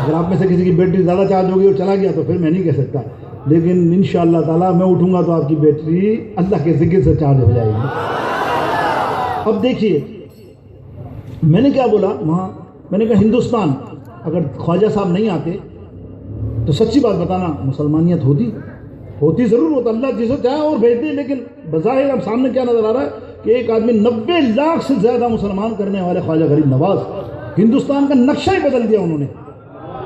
اگر آپ میں سے کسی کی بیٹری زیادہ چارج ہوگی اور چلا گیا تو پھر میں نہیں کہہ سکتا، لیکن انشاءاللہ تعالیٰ میں اٹھوں گا تو آپ کی بیٹری اللہ کے ذکر سے چارج ہو جائے گی۔ اب دیکھیے میں نے کیا بولا وہاں، میں نے کہا ہندوستان اگر خواجہ صاحب نہیں آتے تو سچی بات بتانا مسلمانیت ہوتی ضرور ہوتا، اللہ جسے چاہے اور بھیج دے، لیکن بظاہر اب سامنے کیا نظر آ رہا ہے کہ ایک آدمی 90 لاکھ سے زیادہ مسلمان کرنے والے خواجہ غریب نواز، ہندوستان کا نقشہ ہی بدل دیا انہوں نے،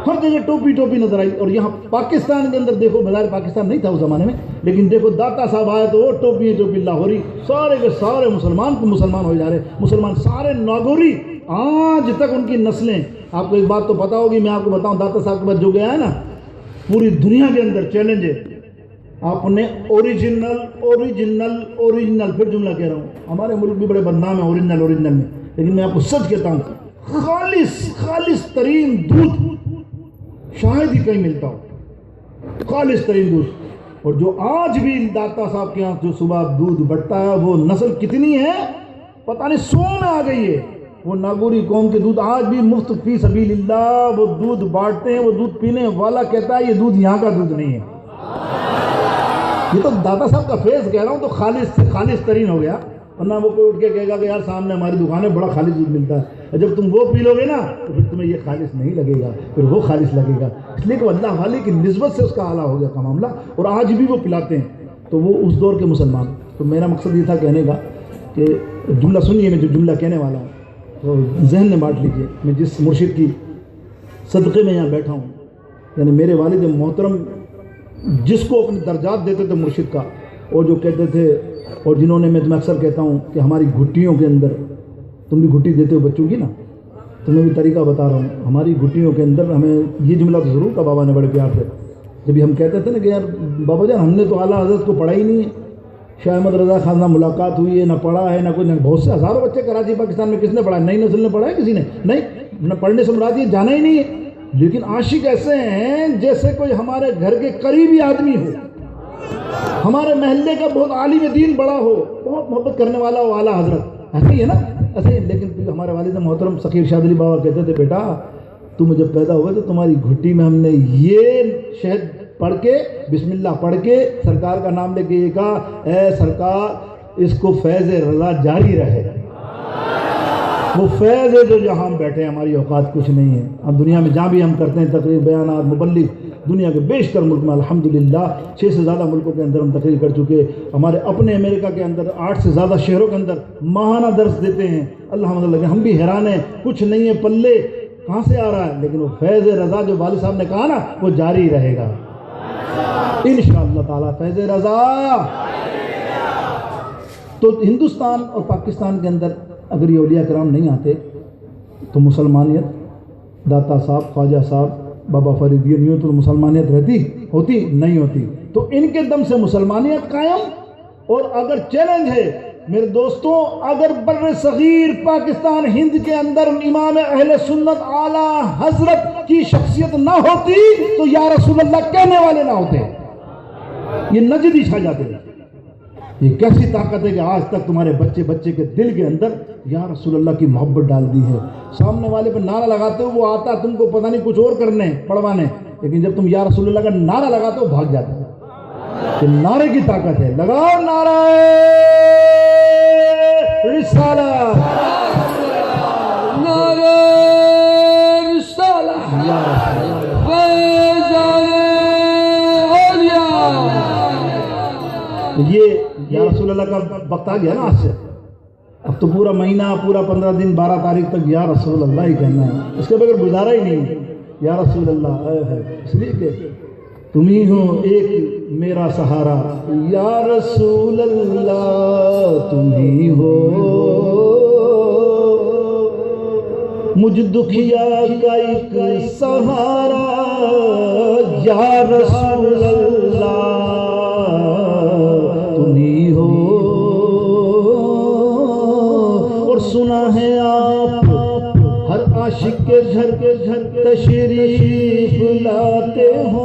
ہر جگہ ٹوپی نظر آئی۔ اور یہاں پاکستان کے اندر دیکھو، بظاہر پاکستان نہیں تھا اس زمانے میں، لیکن دیکھو داتا صاحب آئے تو وہ ٹوپی لاہوری، سارے کے سارے مسلمان ہو جا رہے، مسلمان سارے ناگوری، آج تک ان کی نسلیں۔ آپ کو ایک بات تو پتا ہوگی، میں آپ کو بتاؤں، داتا صاحب کے بعد جو گیا ہے نا، پوری دنیا کے اندر چیلنج ہے، آپ نے اوریجنل پھر جملہ کہہ رہا ہوں، ہمارے ملک بھی بڑے بدنام ہیں اوریجنل میں، لیکن میں آپ کو سچ کہتا ہوں، خالص ترین دودھ شاید ہی کہیں ملتا ہو، خالص ترین دودھ۔ اور جو آج بھی داتا صاحب کے یہاں جو صبح دودھ بٹتا ہے، وہ نسل کتنی ہے پتہ نہیں، 100 میں آ گئی ہے۔ وہ ناگوری قوم کے دودھ آج بھی مفت فی سبیل اللہ وہ دودھ بانٹتے ہیں، وہ دودھ پینے والا کہتا ہے یہ دودھ یہاں کا دودھ نہیں ہے۔ یہ تو داتا صاحب کا فیض کہہ رہا ہوں، تو خالص ترین ہو گیا، ورنہ وہ کوئی اٹھ کے کہے گا کہ یار سامنے ہماری دکان ہے، بڑا خالص دودھ ملتا ہے، جب تم وہ پی لو گے نا تو پھر تمہیں یہ خالص نہیں لگے گا، پھر وہ خالص لگے گا، اس لیے کہ اللہ والے کی نسبت سے اس کا اعلیٰ ہو گیا کا معاملہ، اور آج بھی وہ پلاتے ہیں۔ تو وہ اس دور کے مسلمان، تو میرا مقصد یہ تھا کہنے کا کہ جملہ سنیے، میں جو جملہ کہنے والا ہوں تو ذہن میں بانٹ لیجئے، میں جس مرشد کی صدقے میں یہاں بیٹھا ہوں، یعنی میرے والد محترم جس کو اپنے درجات دیتے تھے مرشد کا، اور جو کہتے تھے، اور جنہوں نے، میں تمہیں اکثر کہتا ہوں کہ ہماری گھٹیوں کے اندر، تم بھی گھٹی دیتے ہو بچوں کی نا، تمہیں بھی طریقہ بتا رہا ہوں، ہماری گھٹیوں کے اندر ہمیں یہ جملہ تو ضرور کہا بابا نے بڑے پیار سے، جب ہم کہتے تھے نا کہ یار بابا جان ہم نے تو اعلیٰ حضرت کو پڑھا ہی نہیں ہے، شاہ احمد رضا خان نہ ملاقات ہوئی ہے، نہ پڑھا ہے، نہ کوئی، نہ بہت سے ہزاروں بچے کراچی پاکستان میں کس نے پڑھا ہے، نئی نسل نے پڑھا ہے کسی نے نہیں، نہ پڑھنے سے مراد یہ جانا ہی نہیں ہے، لیکن عاشق ایسے ہیں جیسے کوئی ہمارے گھر کے قریبی آدمی ہو، ہمارے محلے کا بہت عالم دین بڑا ہو، بہت محبت کرنے والا ہو اعلیٰ حضرت، ایسے ہی ہے نا، ایسے ہی۔ لیکن ہمارے والد محترم سقیر شاہ علی بابا کہتے تھے بیٹا تم جب پیدا ہوئے تو تمہاری گھٹی میں ہم نے یہ شہد پڑھ کے، بسم اللہ پڑھ کے سرکار کا نام لے کے یہ کہا، اے سرکار اس کو فیض رضا جاری رہے، وہ فیض ہے جو جہاں ہم بیٹھے ہیں، ہماری اوقات کچھ نہیں ہے، ہم دنیا میں جہاں بھی ہم کرتے ہیں تقریر بیانات مبلغ، دنیا کے بیشتر ملک میں الحمدللہ 6 سے زیادہ ملکوں کے اندر ہم تقریر کر چکے، ہمارے اپنے امریکہ کے اندر 8 سے زیادہ شہروں کے اندر ماہانہ درس دیتے ہیں، الحمدللہ ہم بھی حیران ہیں، کچھ نہیں ہے پلے کہاں سے آ رہا ہے، لیکن وہ فیض رضا جو والد صاحب نے کہا نا وہ جاری رہے گا انشاءاللہ تعالیٰ، فیض رضا۔ تو ہندوستان اور پاکستان کے اندر اگر یہ اولیاء کرام نہیں آتے تو مسلمانیت، داتا صاحب، خواجہ صاحب، بابا فرید یہ نہیں ہو تو مسلمانیت ہوتی نہیں ہوتی، تو ان کے دم سے مسلمانیت قائم۔ اور اگر چیلنج ہے میرے دوستوں، اگر بر صغیر پاکستان ہند کے اندر امام اہل سنت اعلیٰ حضرت کی شخصیت نہ ہوتی تو یا رسول اللہ کہنے والے نہ ہوتے، یہ نجدی چھا جاتے ہیں۔ یہ کیسی طاقت ہے کہ آج تک تمہارے بچے کے دل کے اندر یا رسول اللہ کی محبت ڈال دی ہے، سامنے والے پہ نعرہ لگاتے ہو وہ آتا تم کو پتہ نہیں کچھ اور کرنے پڑھوانے، لیکن جب تم یا رسول اللہ کا نعرہ لگاتے ہو بھاگ جاتے ہو، کہ نعرے کی طاقت ہے، لگاؤ نعرہ رسالت، نعرہ رسالت، یا رسول اللہ، فیضان اولیاء۔ یہ یا رسول اللہ کا وقت آ گیا نا آج سے، اب تو پورا مہینہ، پورا 15 دن 12 تاریخ تک یا رسول اللہ ہی کہنا ہے، اس کے بغیر گزارا ہی نہیں ہے، یا رسول اللہ ہے، اس لیے کہ تم ہی ہو ایک میرا سہارا، یا رسول اللہ تم ہی ہو مجھ دکھیا کا ایک سہارا، یا رسول اللہ تم ہی ہو، اور سنا ہے آپ ہر عاشق کے گھر تشریف لاتے ہو،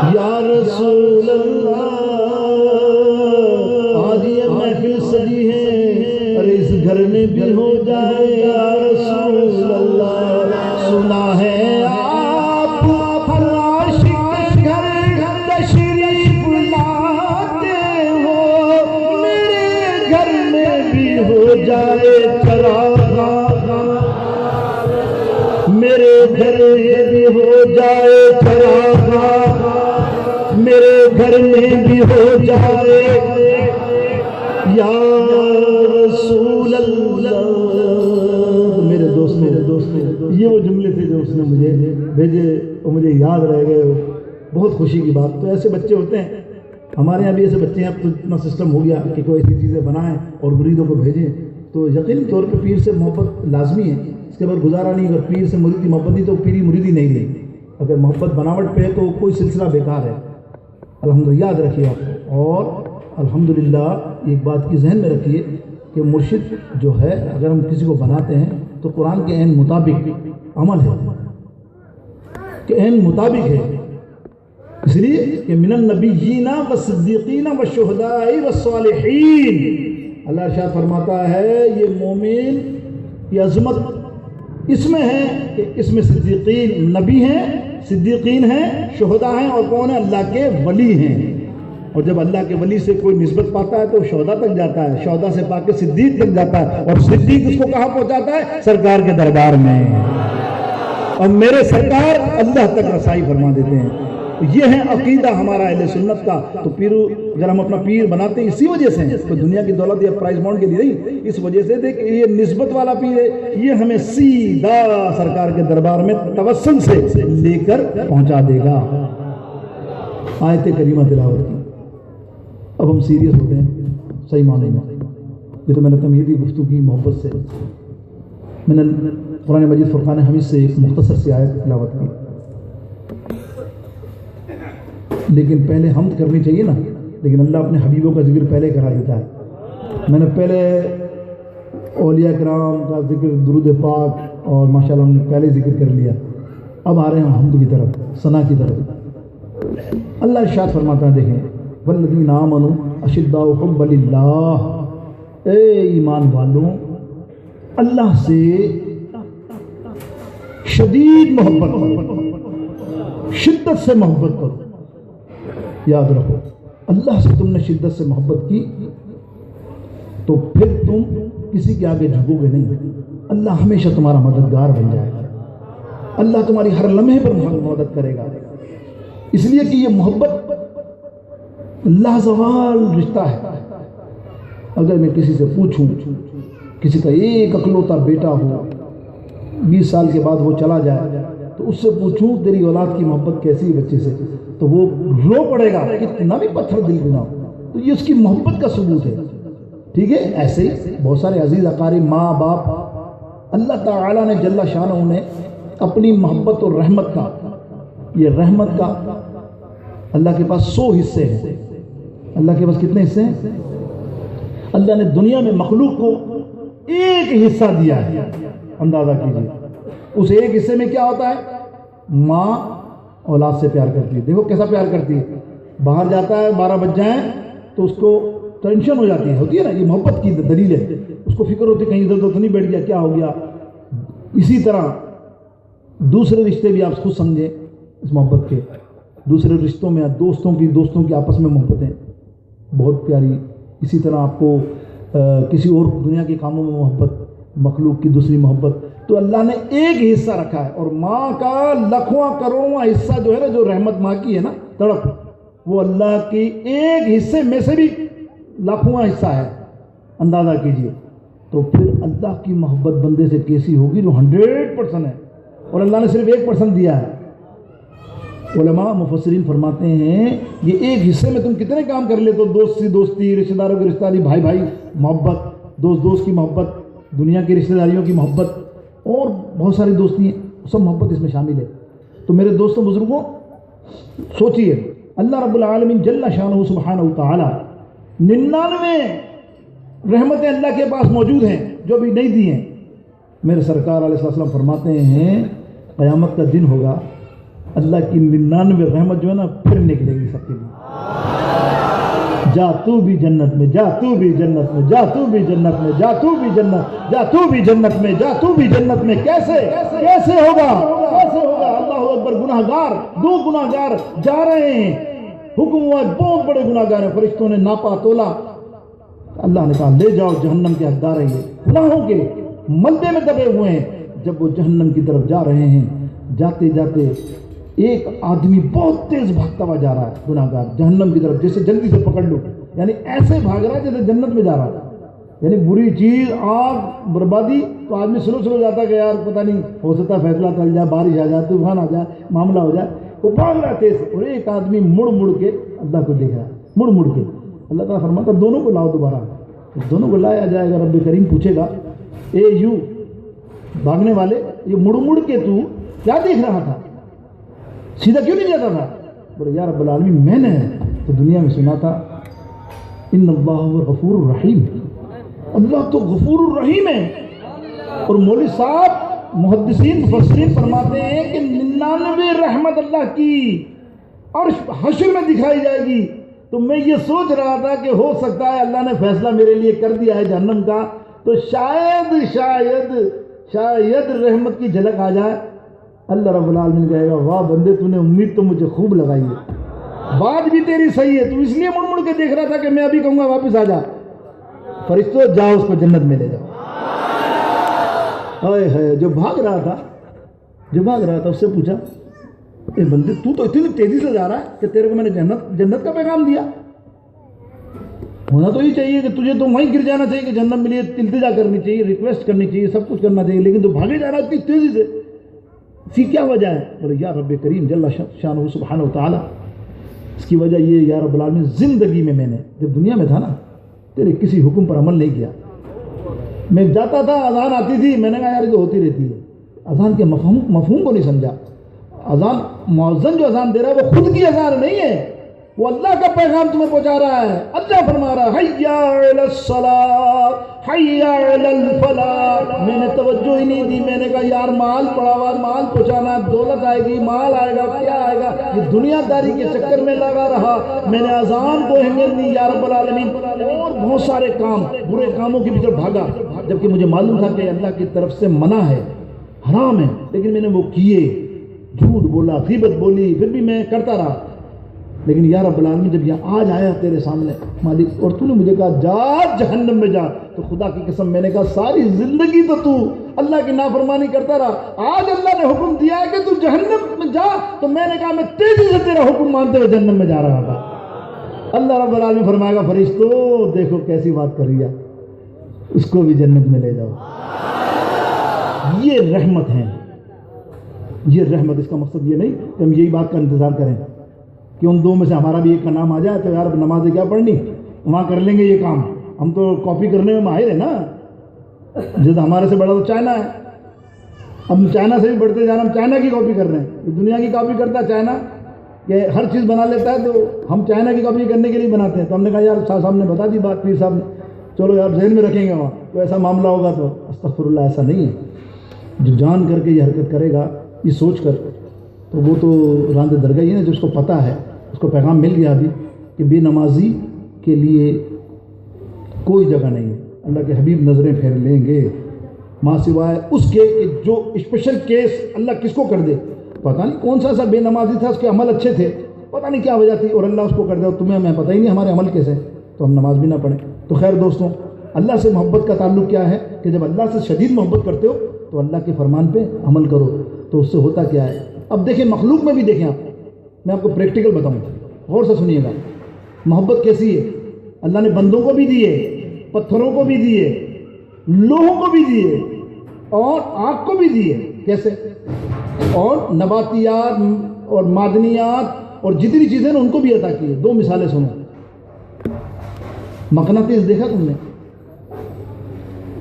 یا رسول اللہ آج یہ محفل سجی ہے، ارے اس گھر میں بھی ہو جائے یا رسول اللہ، سنا ہے آپ ہر عاشق گھر تشریف لاتے ہو، میرے گھر میں بھی ہو جائے چراغ، میرے گھر میں بھی ہو جائے چراغ، میرے گھر میں بھی ہو جائے یا رسول اللہ۔ میرے دوست یہ وہ جملے تھے جو اس نے مجھے بھیجے اور مجھے یاد رہ گئے، بہت خوشی کی بات۔ تو ایسے بچے ہوتے ہیں ہمارے یہاں بھی، ایسے بچے ہیں، اب تو اتنا سسٹم ہو گیا کہ کوئی ایسی چیزیں بنائیں اور مریدوں کو بھیجیں، تو یقینی طور پہ پیر سے محبت لازمی ہے، اس کے بعد گزارا نہیں۔ اگر پیر سے مرید کی محبت نہیں تو پیری مریدی نہیں لے، اگر محبت بناوٹ پہ ہے تو کوئی سلسلہ بیکار ہے۔ الحمدللہ یاد رکھیے آپ، اور الحمدللہ ایک بات کی ذہن میں رکھیے کہ مرشد جو ہے اگر ہم کسی کو بناتے ہیں تو قرآن کے عین مطابق عمل ہے، کہ عین مطابق ہے، اس لیے کہ من النبیین والصدیقین والشہداء والصالحین، اللہ ارشاد فرماتا ہے یہ مومن کی عظمت اس میں ہے کہ اس میں صدیقین نبی ہیں، صدیقین ہیں، شہداء ہیں، اور کون ہیں؟ اللہ کے ولی ہیں۔ اور جب اللہ کے ولی سے کوئی نسبت پاتا ہے تو شہداء تک جاتا ہے، شہداء سے پا کے صدیق تک جاتا ہے، اور صدیق اس کو کہاں پہنچاتا ہے؟ سرکار کے دربار میں، اور میرے سرکار اللہ تک رسائی فرما دیتے ہیں۔ یہ ہے عقیدہ ہمارا اہل سنت کا۔ تو پیر اگر ہم اپنا پیر بناتے ہیں اسی وجہ سے، تو دنیا کی دولت یا پرائز بانڈ کے لیے نہیں، اس وجہ سے دیکھ یہ نسبت والا پیر ہے، یہ ہمیں سیدھا سرکار کے دربار میں توسل سے لے کر پہنچا دے گا۔ آیت کریمہ تلاوت کی۔ اب ہم سیریس ہوتے ہیں صحیح معنی میں، یہ تو میں نے تمہیدی گفتگو کی محبت سے، میں نے قرآن مجید فرقان حمید سے ایک مختصر سی آیت تلاوت کی، لیکن پہلے حمد کرنی چاہیے نا، لیکن اللہ اپنے حبیبوں کا ذکر پہلے کرا دیتا ہے۔ میں نے پہلے اولیاء کرام کا ذکر، درود پاک، اور ماشاءاللہ ہم نے پہلے ذکر کر لیا، اب آ رہے ہیں حمد کی طرف، ثنا کی طرف۔ اللہ ارشاد فرماتا ہے، دیکھیں والذین آمنوا اشداء حبا للہ، اے ایمان والوں اللہ سے شدید محبت کرو، شدت سے محبت کرو۔ یاد رکھو اللہ سے تم نے شدت سے محبت کی تو پھر تم کسی کے آگے جھکو گے نہیں، اللہ ہمیشہ تمہارا مددگار بن جائے گا، اللہ تمہاری ہر لمحے پر مدد کرے گا، اس لیے کہ یہ محبت لازوال رشتہ ہے۔ اگر میں کسی سے پوچھوں، کسی کا ایک اکلوتا بیٹا ہو، 20 سال کے بعد وہ چلا جائے، تو اس سے پوچھوں تیری اولاد کی محبت کیسی ہے بچے سے، تو وہ رو پڑے گا، کتنا بھی پتھر دل بنا ہو، تو یہ اس کی محبت کا ثبوت ہے۔ ٹھیک ہے، ایسے ہی بہت سارے عزیز اقارب، ماں باپ، اللہ تعالیٰ نے جل شانہ نے اپنی محبت اور رحمت کا، یہ رحمت کا اللہ کے پاس 100 حصے ہیں۔ اللہ کے پاس کتنے حصے ہیں؟ اللہ نے دنیا میں مخلوق کو ایک حصہ دیا ہے، اندازہ کیجیے اس ایک حصے میں کیا ہوتا ہے؟ ماں اولاد سے پیار کرتی ہے، دیکھو کیسا پیار کرتی ہے، باہر جاتا ہے 12 بج جائیں تو اس کو ٹینشن ہو جاتی ہے نا، یہ محبت کی دلیل ہے، اس کو فکر ہوتی ہے کہیں ادھر تو نہیں بیٹھ گیا، کیا ہو گیا۔ اسی طرح دوسرے رشتے بھی آپ خود سمجھیں اس محبت کے، دوسرے رشتوں میں دوستوں کی آپس میں محبتیں بہت پیاری، اسی طرح آپ کو کسی اور دنیا کے کاموں میں محبت، مخلوق کی دوسری محبت، تو اللہ نے ایک حصہ رکھا ہے، اور ماں کا لاکھواں کروڑواں حصہ جو ہے نا، جو رحمت ماں کی ہے نا تڑپ، وہ اللہ کی ایک حصے میں سے بھی لاکھواں حصہ ہے، اندازہ کیجئے۔ تو پھر اللہ کی محبت بندے سے کیسی ہوگی جو 100% ہے، اور اللہ نے صرف 1% دیا ہے۔ علماء مفسرین فرماتے ہیں یہ ایک حصے میں تم کتنے کام کر لیتے ہو، دوست سی دوستی، رشتہ داروں کی رشتہ داری، بھائی بھائی محبت، دوست کی محبت، دنیا کی رشتہ داریوں کی محبت، اور بہت ساری دوستی ہیں، سب محبت اس میں شامل ہے۔ تو میرے دوستوں بزرگوں سوچئے، اللہ رب العالمین جل شانہ سبحانہ وتعالی 99 رحمتیں اللہ کے پاس موجود ہیں جو بھی نہیں دی ہیں۔ میرے سرکار علیہ السلام فرماتے ہیں قیامت کا دن ہوگا، اللہ کی 99 رحمت جو ہے نا پھر نکلے گی سب کے لیے. جا تو بھی جنت میں، جا تو بھی جنت میں، جا تو بھی جنت میں، جا تو بھی جنت، جا تو بھی جنت میں، جا تو بھی جنت میں. کیسے ہوگا؟ اللہ اکبر. گناہگار، 2 گناہگار جا رہے ہیں، حکم ہوا بہت بڑے گناہگار ہیں، فرشتوں نے ناپا تولا، اللہ نے کہا لے جاؤ جہنم کے حقدار ہیں، یہ گناہوں کے ملبے میں دبے ہوئے ہیں. جب وہ جہنم کی طرف جا رہے ہیں، جاتے جاتے ایک آدمی بہت تیز بھاگتا ہوا جا رہا ہے، گناہگار جہنم کی طرف، جیسے جلدی سے پکڑ لو، یعنی ایسے بھاگ رہا ہے جیسے جنت میں جا رہا تھا. یعنی بری چیز، آگ، بربادی، تو آدمی سلو جاتا کہ یار پتہ نہیں ہو سکتا فیصلہ چل جائے، بارش آ جائے، طوفان آ جائے، معاملہ ہو جائے. وہ بھاگ رہا تیز، اور ایک آدمی مڑ کے اللہ کو دیکھ رہا ہے، مڑ کے. اللہ تعالیٰ فرماتا دونوں کو لاؤ دوبارہ. دونوں کو لایا جائے گا. رب کریم پوچھے گا اے یو بھاگنے والے، یہ مڑ کے تو کیا دیکھ رہا تھا؟ سیدھا کیوں نہیں جاتا تھا؟ بولے یا رب العالمین میں نے تو دنیا میں سنا تھا ان اللہ غفور الرحیم، اللہ تو غفور الرحیم ہے. اور مولوی صاحب محدثین مفسرین فرماتے ہیں کہ 99 رحمت اللہ کی عرش حشر میں دکھائی جائے گی. تو میں یہ سوچ رہا تھا کہ ہو سکتا ہے اللہ نے فیصلہ میرے لیے کر دیا ہے جہنم کا، تو شاید رحمت کی جھلک آ جائے. اللہ رب العالمین کہے گا واہ بندے تو نے امید تو مجھے خوب لگائی ہے، بات بھی تیری صحیح ہے، تو اس لیے مڑ کے دیکھ رہا تھا کہ میں ابھی کہوں گا واپس آ جا. فرشتوں جاؤ اس کو جنت میں لے جاؤ. ہائے جو بھاگ رہا تھا اس سے پوچھا اے بندے تو اتنی تیزی سے جا رہا ہے کہ تیرے کو میں نے جنت کا پیغام دیا. ہونا تو یہ چاہیے کہ تجھے تو وہیں گر جانا چاہیے کہ جنت میں لیے التجا کرنی چاہیے، ریکویسٹ کرنی چاہیے، سب کچھ کرنا چاہیے، لیکن تو بھاگے جا رہا ہے اتنی تیزی سے. اس کی کیا وجہ ہے؟ بولے یا رب کریم جل شانہ سبحانہ و تعالی، اس کی وجہ یہ یا رب العالمین زندگی میں نے جب دنیا میں تھا نا تیرے کسی حکم پر عمل نہیں کیا. میں جاتا تھا، اذان آتی تھی، میں نے کہا یار یہ تو ہوتی رہتی ہے، اذان کے مفہوم کو نہیں سمجھا. اذان مؤذن جو اذان دے رہا ہے وہ خود کی اذان نہیں ہے، وہ اللہ کا پیغام تمہیں پہنچا رہا ہے. اللہ فرما رہا ہے حی علی الصلاۃ حی علی الفلاح. میں نے توجہ ہی نہیں دی، میں نے کہا یار مال پڑا ہوا، مال پہنچانا، دولت آئے گی، مال آئے گا، کیا آئے گا، یہ دنیا داری کے چکر میں لگا رہا. میں نے اذان کو اہمیت دی یا رب العالمین، اور بہت سارے کام، برے کاموں کی بھی طرف بھاگا، جبکہ مجھے معلوم تھا کہ اللہ کی طرف سے منع ہے، حرام ہے، لیکن میں نے وہ کیے. جھوٹ بولا، غیبت بولی، پھر بھی میں کرتا رہا. لیکن یا رب العالمین جب یہ آج آیا تیرے سامنے مالک، اور تو نے مجھے کہا جا جہنم میں جا، تو خدا کی قسم میں نے کہا ساری زندگی تو اللہ کی نافرمانی کرتا رہا، آج اللہ نے حکم دیا ہے کہ تو جہنم میں جا، تو میں نے کہا میں تیزی سے تیرا حکم مانتے ہوئے جہنم میں جا رہا تھا. اللہ رب العالمین فرمائے گا فرشتوں دیکھو کیسی بات کر رہی ہے، اس کو بھی جنت میں لے جاؤ. یہ رحمت ہے، یہ رحمت. اس کا مقصد یہ نہیں کہ ہم یہی بات کا انتظار کریں کہ ان دو میں سے ہمارا بھی ایک کا نام آ جائے تو یار نمازیں کیا پڑھنی، وہاں کر لیں گے یہ کام. ہم تو کاپی کرنے میں ماہر ہیں نا، جیسے ہمارے سے بڑا تو چائنا ہے، ہم چائنا سے بھی بڑھتے جانا، ہم چائنا کی کاپی کر رہے ہیں. دنیا کی کاپی کرتا ہے چائنا کہ ہر چیز بنا لیتا ہے، تو ہم چائنا کی کاپی کرنے کے لیے بناتے ہیں. تو ہم نے کہا یار صاحب نے بتا دی بات، پیر صاحب نے، چلو یار ذہن میں رکھیں گے، وہاں تو ایسا معاملہ ہوگا. تو استغفر اللہ، ایسا نہیں ہے. جو جان کر کے یہ حرکت کرے گا یہ سوچ کر، تو وہ تو راند درگاہ ہی ہے، جو اس کو پتہ ہے، اس کو پیغام مل گیا ابھی کہ بے نمازی کے لیے کوئی جگہ نہیں ہے. اللہ کے حبیب نظریں پھیر لیں گے ماں سوائے اس کے کہ جو اسپیشل کیس اللہ کس کو کر دے. پتہ نہیں کون سا بے نمازی تھا، اس کے عمل اچھے تھے، پتہ نہیں کیا وجہ تھی، اور اللہ اس کو کر دے، اور تمہیں ہمیں پتہ ہی نہیں ہمارے عمل کیسے، تو ہم نماز بھی نہ پڑھیں. تو خیر دوستوں، اللہ سے محبت کا تعلق کیا ہے کہ جب اللہ سے شدید محبت کرتے ہو تو اللہ کے فرمان پہ عمل کرو. تو اس سے ہوتا کیا ہے؟ اب دیکھیں مخلوق میں بھی دیکھیں، میں آپ کو پریکٹیکل بتاؤں، غور سے سنیے گا. محبت کیسی ہے؟ اللہ نے بندوں کو بھی دیے، پتھروں کو بھی دیے، لوہوں کو بھی دیے، اور آگ کو بھی دیے. کیسے؟ اور نباتیات اور معدنیات اور جتنی چیزیں نا ان کو بھی عطا کیے. 2 مثالیں سنو. مقناطیس دیکھا تم نے؟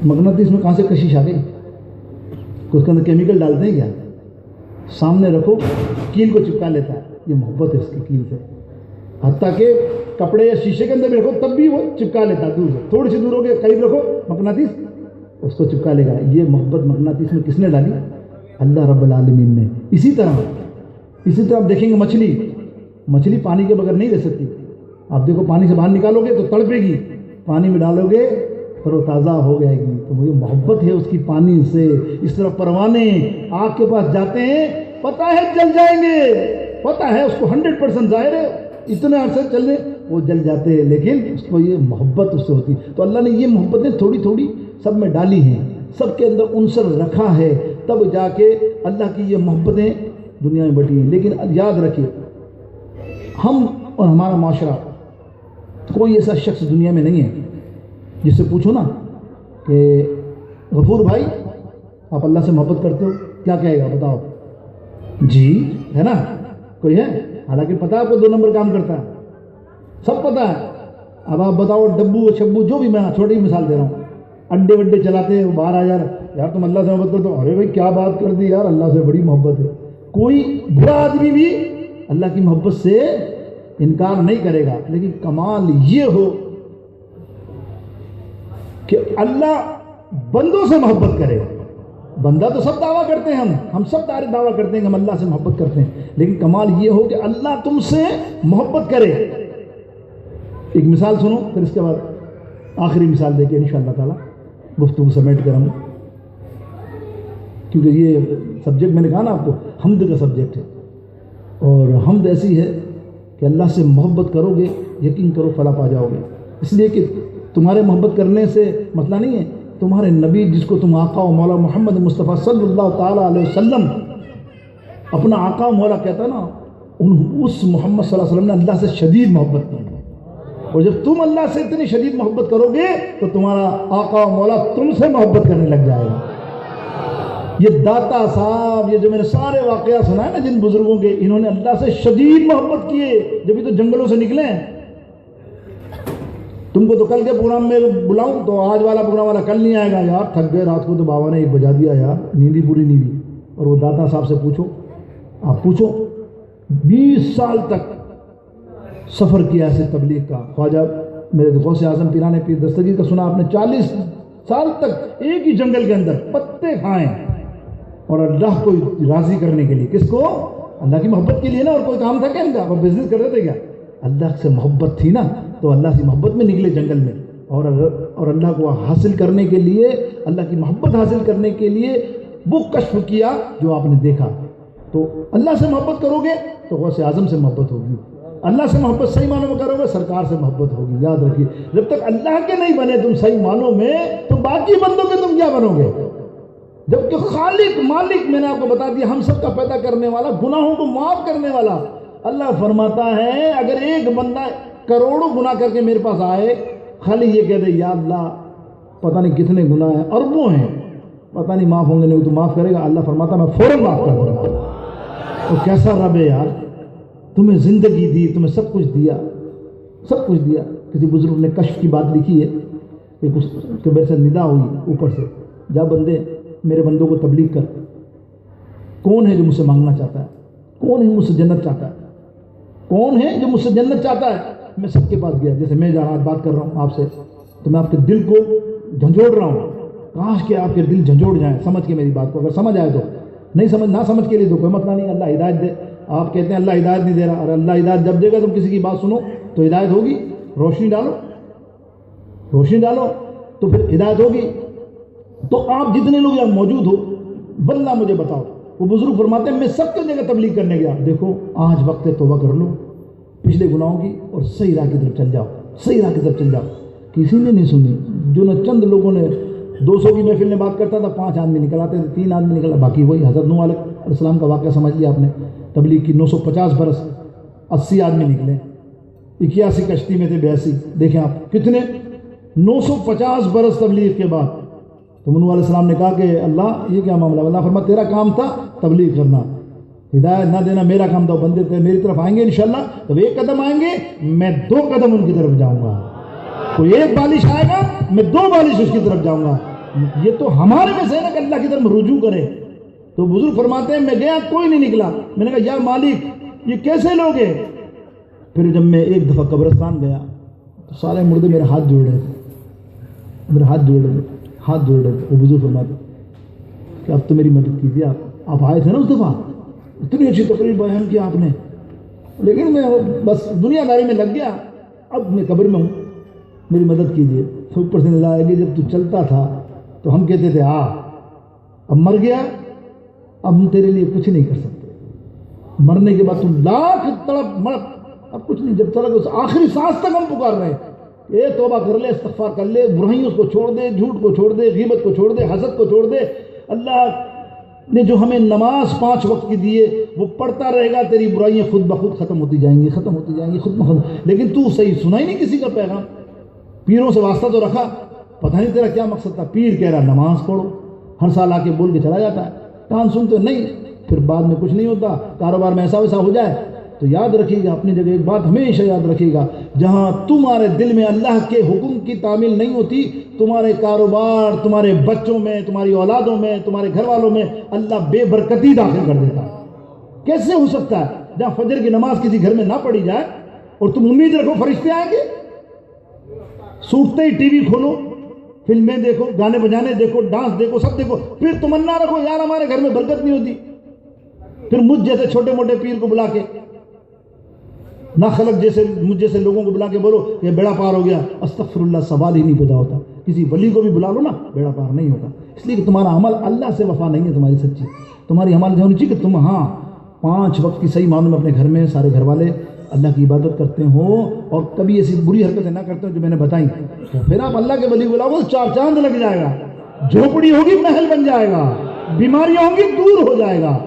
مقناطیس میں کہاں سے کشش آ گئی؟ اس کے اندر کیمیکل ڈالتے ہیں کیا؟ سامنے رکھو، کیل کو چپکا لیتا ہے. یہ محبت ہے اس کی کیل سے. حتیٰ کہ کپڑے یا شیشے کے اندر بھی رکھو تب بھی وہ چپکا لیتا ہے. دور سے تھوڑی سی دور ہو کے قریب رکھو مقناطیس، اس کو چپکا لے گا. یہ محبت مقناطیس میں کس نے ڈالی؟ اللہ رب العالمین نے. اسی طرح اسی طرح آپ دیکھیں گے مچھلی پانی کے بغیر نہیں رہ سکتی. آپ دیکھو پانی سے باہر نکالو گے تو تڑپے گی, پانی میں ڈالو گے تر و تازہ ہو جائے گی. تو مجھے محبت ہے اس کی پانی سے. اس طرح پروانے آگ کے پاس جاتے ہیں, پتہ ہے جل جائیں گے, پتہ ہے اس کو 100% ظاہر ہے اتنے عرصے چلنے وہ جل جاتے ہیں, لیکن اس کو یہ محبت اس سے ہوتی. تو اللہ نے یہ محبتیں تھوڑی تھوڑی سب میں ڈالی ہیں, سب کے اندر عنصر رکھا ہے, تب جا کے اللہ کی یہ محبتیں دنیا میں بٹی ہیں. لیکن یاد رکھیے, ہم اور ہمارا معاشرہ, کوئی ایسا شخص دنیا میں نہیں ہے جس سے پوچھو نا کہ غفور بھائی آپ اللہ سے محبت کرتے ہو, کیا کہے گا بتاؤ؟ جی ہے نا, کوئی ہے؟ حالانکہ پتہ ہے آپ کو 2 نمبر کام کرتا ہے, سب پتہ ہے. اب آپ بتاؤ ڈبو چھبو جو بھی, میں چھوٹی مثال دے رہا ہوں, اڈے وڈے چلاتے ہیں, وہ باہر آ یار تم اللہ سے محبت کرتے ہو, ارے بھائی کیا بات کر دی یار, اللہ سے بڑی محبت ہے. کوئی برا آدمی بھی اللہ کی محبت سے انکار نہیں کرے گا, لیکن کمال یہ ہو کہ اللہ بندوں سے محبت کرے. بندہ تو سب دعویٰ کرتے ہیں, ہم سب دعویٰ کرتے ہیں کہ ہم اللہ سے محبت کرتے ہیں, لیکن کمال یہ ہو کہ اللہ تم سے محبت کرے. ایک مثال سنو, پھر اس کے بعد آخری مثال دے کے انشاءاللہ تعالیٰ گفتگو سمیٹ کر ہم, کیونکہ یہ سبجیکٹ میں نے کہا نا آپ کو حمد کا سبجیکٹ ہے, اور حمد ایسی ہے کہ اللہ سے محبت کرو گے, یقین کرو فلاح پا جاؤ گے. اس لیے کہ تمہارے محبت کرنے سے مسئلہ نہیں ہے, تمہارے نبی جس کو تم آقا و مولا محمد مصطفیٰ صلی اللہ تعالیٰ علیہ وسلم اپنا آقا و مولا کہتا نا, اس محمد صلی اللہ علیہ وسلم نے اللہ سے شدید محبت کی. اور جب تم اللہ سے اتنی شدید محبت کرو گے تو تمہارا آقا و مولا تم سے محبت کرنے لگ جائے گا. یہ داتا صاحب, یہ جو میں نے سارے واقعہ سنا ہے نا جن بزرگوں کے, انہوں نے اللہ سے شدید محبت کیے, جبھی تو جنگلوں سے نکلے ہیں. تم کو تو کل کے پروگرام میں بلاؤں تو آج والا پروگرام والا کل نہیں آئے گا, یار تھک گئے رات کو تو بابا نے 1 بجا دیا یار, نیندی پوری نہیں ہوئی. اور وہ داتا صاحب سے پوچھو, آپ پوچھو 20 سال تک سفر کیا ایسے تبلیغ کا. خواجہ میرے غوث اعظم پیران پیر دستگیر کا سنا آپ نے, 40 سال تک ایک ہی جنگل کے اندر پتے کھائیں, اور اللہ کو راضی کرنے کے لیے. کس کو؟ اللہ کی محبت کے لیے نا. اور کوئی کام تھا کیا ان کا؟ وہ بزنس کرتے تھے کیا؟ اللہ سے محبت تھی نا, تو اللہ کی محبت میں نکلے جنگل میں, اور اللہ کو حاصل کرنے کے لیے, اللہ کی محبت حاصل کرنے کے لیے وہ کشف کیا جو آپ نے دیکھا. تو اللہ سے محبت کرو گے تو غوث اعظم سے محبت ہوگی, اللہ سے محبت صحیح معنوں میں کرو گے سرکار سے محبت ہوگی. یاد رکھیے, جب تک اللہ کے نہیں بنے تم صحیح معنوں میں, تو باقی بندوں کے تم کیا بنو گے؟ جبکہ خالق مالک, میں نے آپ کو بتا دیا, ہم سب کا پیدا کرنے والا, گناہوں کو معاف کرنے والا. اللہ فرماتا ہے اگر ایک بندہ کروڑوں گناہ کر کے میرے پاس آئے, خالی یہ کہہ دے یا اللہ پتہ نہیں کتنے گناہ ہیں, اربوں ہیں, پتہ نہیں معاف ہوں گے نہیں, تو معاف کرے گا. اللہ فرماتا میں فوراً معاف کر دوں گا. تو کیسا رب ہے یار, تمہیں زندگی دی, تمہیں سب کچھ دیا, سب کچھ دیا. کسی بزرگ نے کشف کی بات لکھی ہے کہ میرے سے ندا ہوئی اوپر سے, جا بندے میرے بندوں کو تبلیغ کر, کون ہے جو مجھ سے مانگنا چاہتا ہے, کون ہے مجھ سے جنت چاہتا ہے, کون ہے جو مجھ سے جنت چاہتا ہے. میں سب کے پاس گیا, جیسے میں جہاں بات کر رہا ہوں آپ سے, تو میں آپ کے دل کو جھنجھوڑ رہا ہوں. کاش کہ آپ کے دل جھنجھوڑ جائیں سمجھ کے میری بات کو. اگر سمجھ آئے تو نہیں, سمجھ نہ سمجھ کے لیے تو کوئی مسئلہ نہیں, اللہ ہدایت دے. آپ کہتے ہیں اللہ ہدایت نہیں دے رہا, اور اللہ ہدایت جب دے گا تم کسی کی بات سنو تو ہدایت ہوگی. روشنی ڈالو, روشنی ڈالو تو پھر ہدایت ہوگی. تو آپ جتنے لوگ یہاں موجود ہو, واللہ مجھے بتاؤ, وہ بزرگ فرماتے ہیں میں سب کی جگہ تبلیغ کرنے گیا, دیکھو آج وقت توبہ کر لو پچھلے گناہوں کی, اور صحیح راہ کی طرف چل جاؤ, صحیح راہ کی طرف چل جاؤ. کسی نے نہیں سنی. جو نہ چند لوگوں نے, 200 کی محفل میں بات کرتا تھا, 5 آدمی نکل آتے تھے, 3 آدمی نکلا, باقی وہی حضرت نوح علیہ السلام کا واقعہ سمجھ لیا آپ نے. تبلیغ کی 950 برس, 80 آدمی نکلے, 81 کشتی میں تھے 82. دیکھیں آپ کتنے, 950 برس تبلیغ کے بعد. تو نوح علیہ السلام نے کہا کہ اللہ یہ کیا معاملہ؟ اللہ فرمایا تیرا کام تھا تبلیغ کرنا, ہدایت نہ دینا میرا کام تھا. بندے تھے میری طرف آئیں گے انشاءاللہ, تو 1 قدم آئیں گے, میں 2 قدم ان کی طرف جاؤں گا. کوئی 1 بالش آئے گا, میں 2 بالش اس کی طرف جاؤں گا. یہ تو ہمارے میں سے نا کہ اللہ کی طرف رجوع کرے. تو بزرگ فرماتے ہیں میں گیا, کوئی نہیں نکلا. میں نے کہا یا مالک یہ کیسے لوگ ہیں؟ پھر جب میں ایک دفعہ قبرستان گیا تو سارے مردے میرے ہاتھ جوڑ رہے تھے, میرے ہاتھ جوڑ رہے تھے, ہاتھ جوڑ رہے تھے. وہ بزرگ فرماتے کہ اب تو میری مدد کیجیے. آپ آئے تھے نا اس دفعہ, اتنی اچھی تقریر بیان کی آپ نے، لیکن میں بس دنیا داری میں لگ گیا، اب میں قبر میں ہوں، میری مدد کیجیے۔ پھر اوپر سے نظر آئے گی جب تو چلتا تھا تو ہم کہتے تھے اب مر گیا، اب ہم تیرے لیے کچھ نہیں کر سکتے، مرنے کے بعد تو لاکھ تڑپ مر، اب کچھ نہیں، جب تک آخری سانس تک ہم پکار رہے ہیں، اے توبہ کر لے، استغفار کر لے، برائیوں کو چھوڑ دے، جھوٹ کو چھوڑ دے، غیبت کو چھوڑ دے، حسد کو چھوڑ دے۔ اللہ نے جو ہمیں نماز 5 وقت کی دیے وہ پڑھتا رہے گا، تیری برائیاں خود بخود ختم ہوتی جائیں گی، ختم ہوتی جائیں گی، خود بخود۔ لیکن تو صحیح سنا ہی نہیں کسی کا پیغام، پیروں سے واسطہ تو رکھا، پتہ نہیں تیرا کیا مقصد تھا، پیر کہہ رہا نماز پڑھو، ہر سال آ کے بول کے چلا جاتا ہے، کان سنتے نہیں، پھر بعد میں کچھ نہیں ہوتا، کاروبار میں ایسا ویسا ہو جائے تو یاد رکھیے گا اپنی جگہ ایک بات ہمیشہ یاد رکھیے گا، جہاں تمہارے دل میں اللہ کے حکم کی تعمیل نہیں ہوتی، تمہارے کاروبار، تمہارے بچوں میں، تمہاری اولادوں میں، تمہارے گھر والوں میں اللہ بے برکتی داخل کر دیتا ہے۔ کیسے ہو سکتا ہے جہاں فجر کی نماز کسی گھر میں نہ پڑھی جائے اور تم امید رکھو فرشتے آئیں گے؟ سوٹتے ہی ٹی وی کھولو، فلمیں دیکھو، گانے بجانے دیکھو، ڈانس دیکھو، سب دیکھو، پھر تمنا رکھو یار ہمارے گھر میں برکت نہیں ہوتی، پھر مجھ جیسے چھوٹے موٹے پیر کو بلا کے، ناخلق جیسے مجھ جیسے لوگوں کو بلا کے بولو یہ بیڑا پار ہو گیا، استغفر اللہ، سوال ہی نہیں پیدا ہوتا۔ کسی ولی کو بھی بلا لو نا، بیڑا پار نہیں ہوتا، اس لیے کہ تمہارا عمل اللہ سے وفا نہیں ہے، تمہاری سچی تمہاری عمل ہونی چاہیے کہ تم 5 وقت کی صحیح معنوں میں اپنے گھر میں سارے گھر والے اللہ کی عبادت کرتے ہوں اور کبھی ایسی بری حرکتیں نہ کرتے ہوں جو میں نے بتائیں، تو پھر آپ اللہ کے ولی بلاؤ، 4 چاند لگ جائے گا، جھوپڑی ہوگی محل بن جائے گا، بیماریاں ہوں گی دور ہو جائے گا۔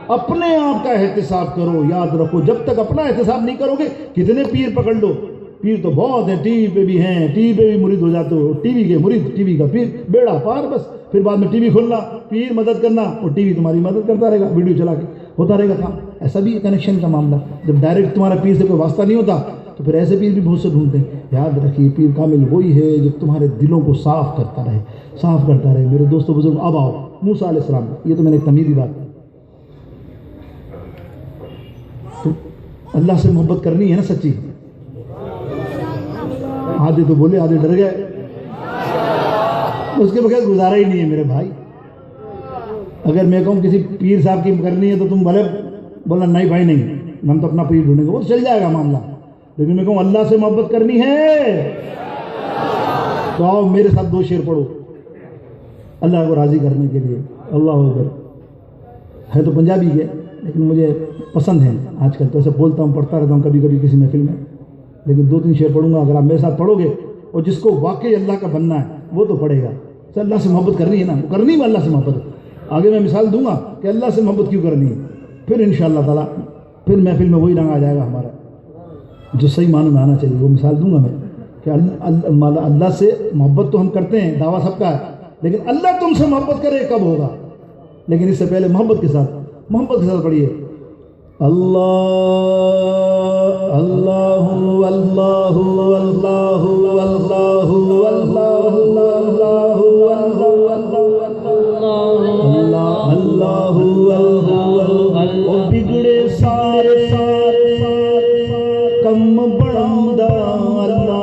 اپنے آپ کا احتساب کرو، یاد رکھو جب تک اپنا احتساب نہیں کرو گے، کتنے پیر پکڑ لو، پیر تو بہت ہیں، ٹی وی پہ بھی ہیں، ٹی وی پہ بھی مرید ہو جاتے ہو، ٹی وی کے مرید، ٹی وی کا پیر، بیڑا پار بس، پھر بعد میں ٹی وی کھولنا، پیر مدد کرنا اور ٹی وی تمہاری مدد کرتا رہے گا، ویڈیو چلا کے ہوتا رہے گا کام۔ ایسا بھی کنیکشن کا معاملہ، جب ڈائریکٹ تمہارا پیر سے کوئی واسطہ نہیں ہوتا تو پھر ایسے پیر بھی بہت سے ڈھونڈتے ہیں۔ یاد رکھیے پیر کامل وہی ہے جو تمہارے دلوں کو صاف کرتا رہے، صاف کرتا رہے۔ میرے دوستو بزرگ، اب آؤ موسیٰ علیہ السلام، یہ تو میں نے ایک تمیزی بات، تو اللہ سے محبت کرنی ہے نا سچی، آدھے تو بولے آدھے ڈر گئے، اس کے بغیر گزارا ہی نہیں ہے میرے بھائی۔ اگر میں کہوں کسی پیر صاحب کی کرنی ہے تو تم بھلے بولنا نہیں بھائی نہیں، ہم تو اپنا پیر ڈھونڈیں گے، وہ چل جائے گا معاملہ، لیکن میں کہوں اللہ سے محبت کرنی ہے تو آؤ میرے ساتھ 2 شعر پڑھو اللہ کو راضی کرنے کے لیے۔ اللہ اکبر، ہے تو پنجابی ہے لیکن مجھے پسند ہے، آج کل تو ایسے بولتا ہوں، پڑھتا رہتا ہوں کبھی کبھی کسی محفل میں، لیکن 2-3 شعر پڑھوں گا، اگر آپ میرے ساتھ پڑھو گے اور جس کو واقعی اللہ کا بننا ہے وہ تو پڑھے گا۔ اللہ سے محبت کرنی ہے نا، کرنی ہے اللہ سے محبت، آگے میں مثال دوں گا کہ اللہ سے محبت کیوں کرنی ہے، پھر انشاءاللہ تعالیٰ پھر محفل میں وہی رنگ آ جائے گا ہمارا جو صحیح معنوں میں آنا چاہیے، وہ مثال دوں گا میں کہ اللہ سے محبت تو ہم کرتے ہیں، دعویٰ سب کا ہے، لیکن اللہ تم سے محبت کرے کب ہوگا؟ لیکن اس سے پہلے محبت کے ساتھ پڑھیے اللہ اللہ اللہ اللہ اللہ اللہ اللہ بگڑے سارے کم بڑا اللہ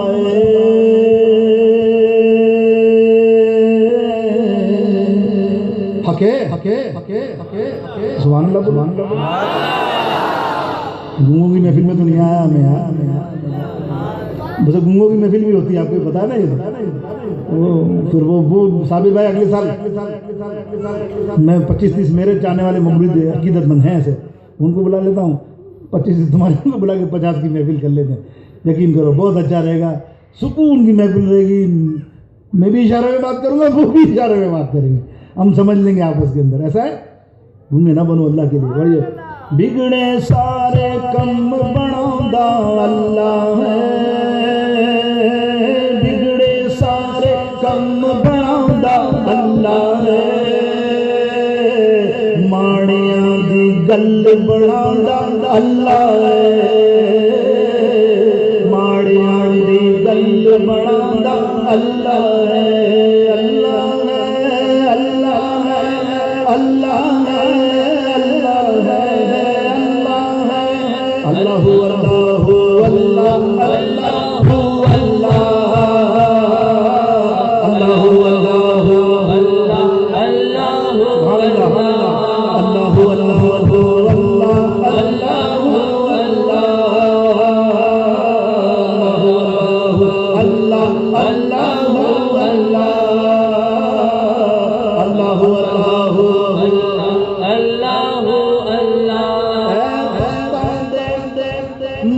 سبحان اللہ سبحان اللہ۔ گنگوں کی محفل میں تو نہیں آیا میں، بس گنگوں کی محفل بھی ہوتی ہے، آپ کو پتا ہے نا یہ، پھر وہ صابر بھائی اگلے سال میں 25-30 میرے چاہنے والے مرید عقیدت مند ہیں ایسے، ان کو بلا لیتا ہوں، 25 تمہارے کو بلا کے 50 کی محفل کر لیتے ہیں، یقین کرو بہت اچھا رہے گا، سکون کی محفل رہے گی، میں بھی اشارے میں بات کروں گا، وہ بھی اشارے میں بات کریں گے، ہم سمجھ لیں گے آپس کے اندر، ایسا ہے، گنگے نہ بنو اللہ کے لیے۔ بڑھیے بگڑے سارے کم بناؤندا اللہ ہے، بگڑے سارے کم بناؤندا اللہ ہے، ماڑیاں دی گل بناؤندا اللہ ہے، ماڑیاں دی گل بناؤندا اللہ ہے، اللہ ہے اللہ ہے اللہ ہے اللہ اللہ اللہ اللہ اللہ اللہ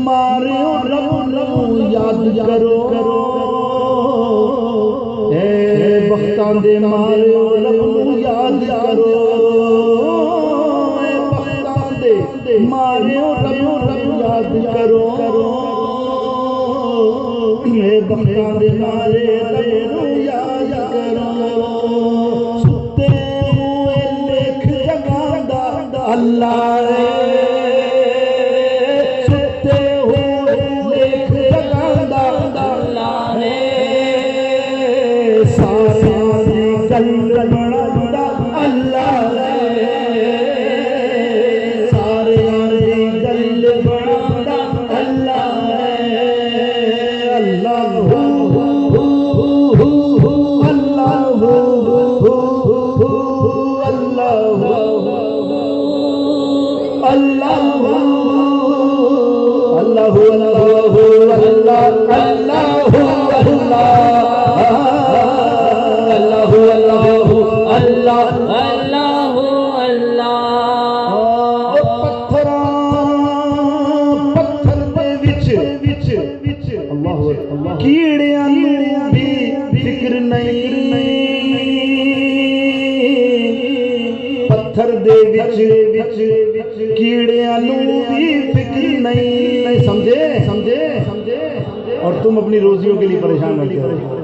ماریو رب یاد کرو اے بختاں دے ماریو رب یاد کرو اے بختاں دے ماریو رب یاد کرو اے بختاں دے مارے رب یاد کرو ستے ہوئے لکھ جگاندا اللہ کیڑیاں نوں بھی فکر نہیں پتھر دے وچ کیڑیاں نوں بھی فکر نہیں سمجھے اور تم اپنی روزیوں کے لیے پریشان رہتے ہو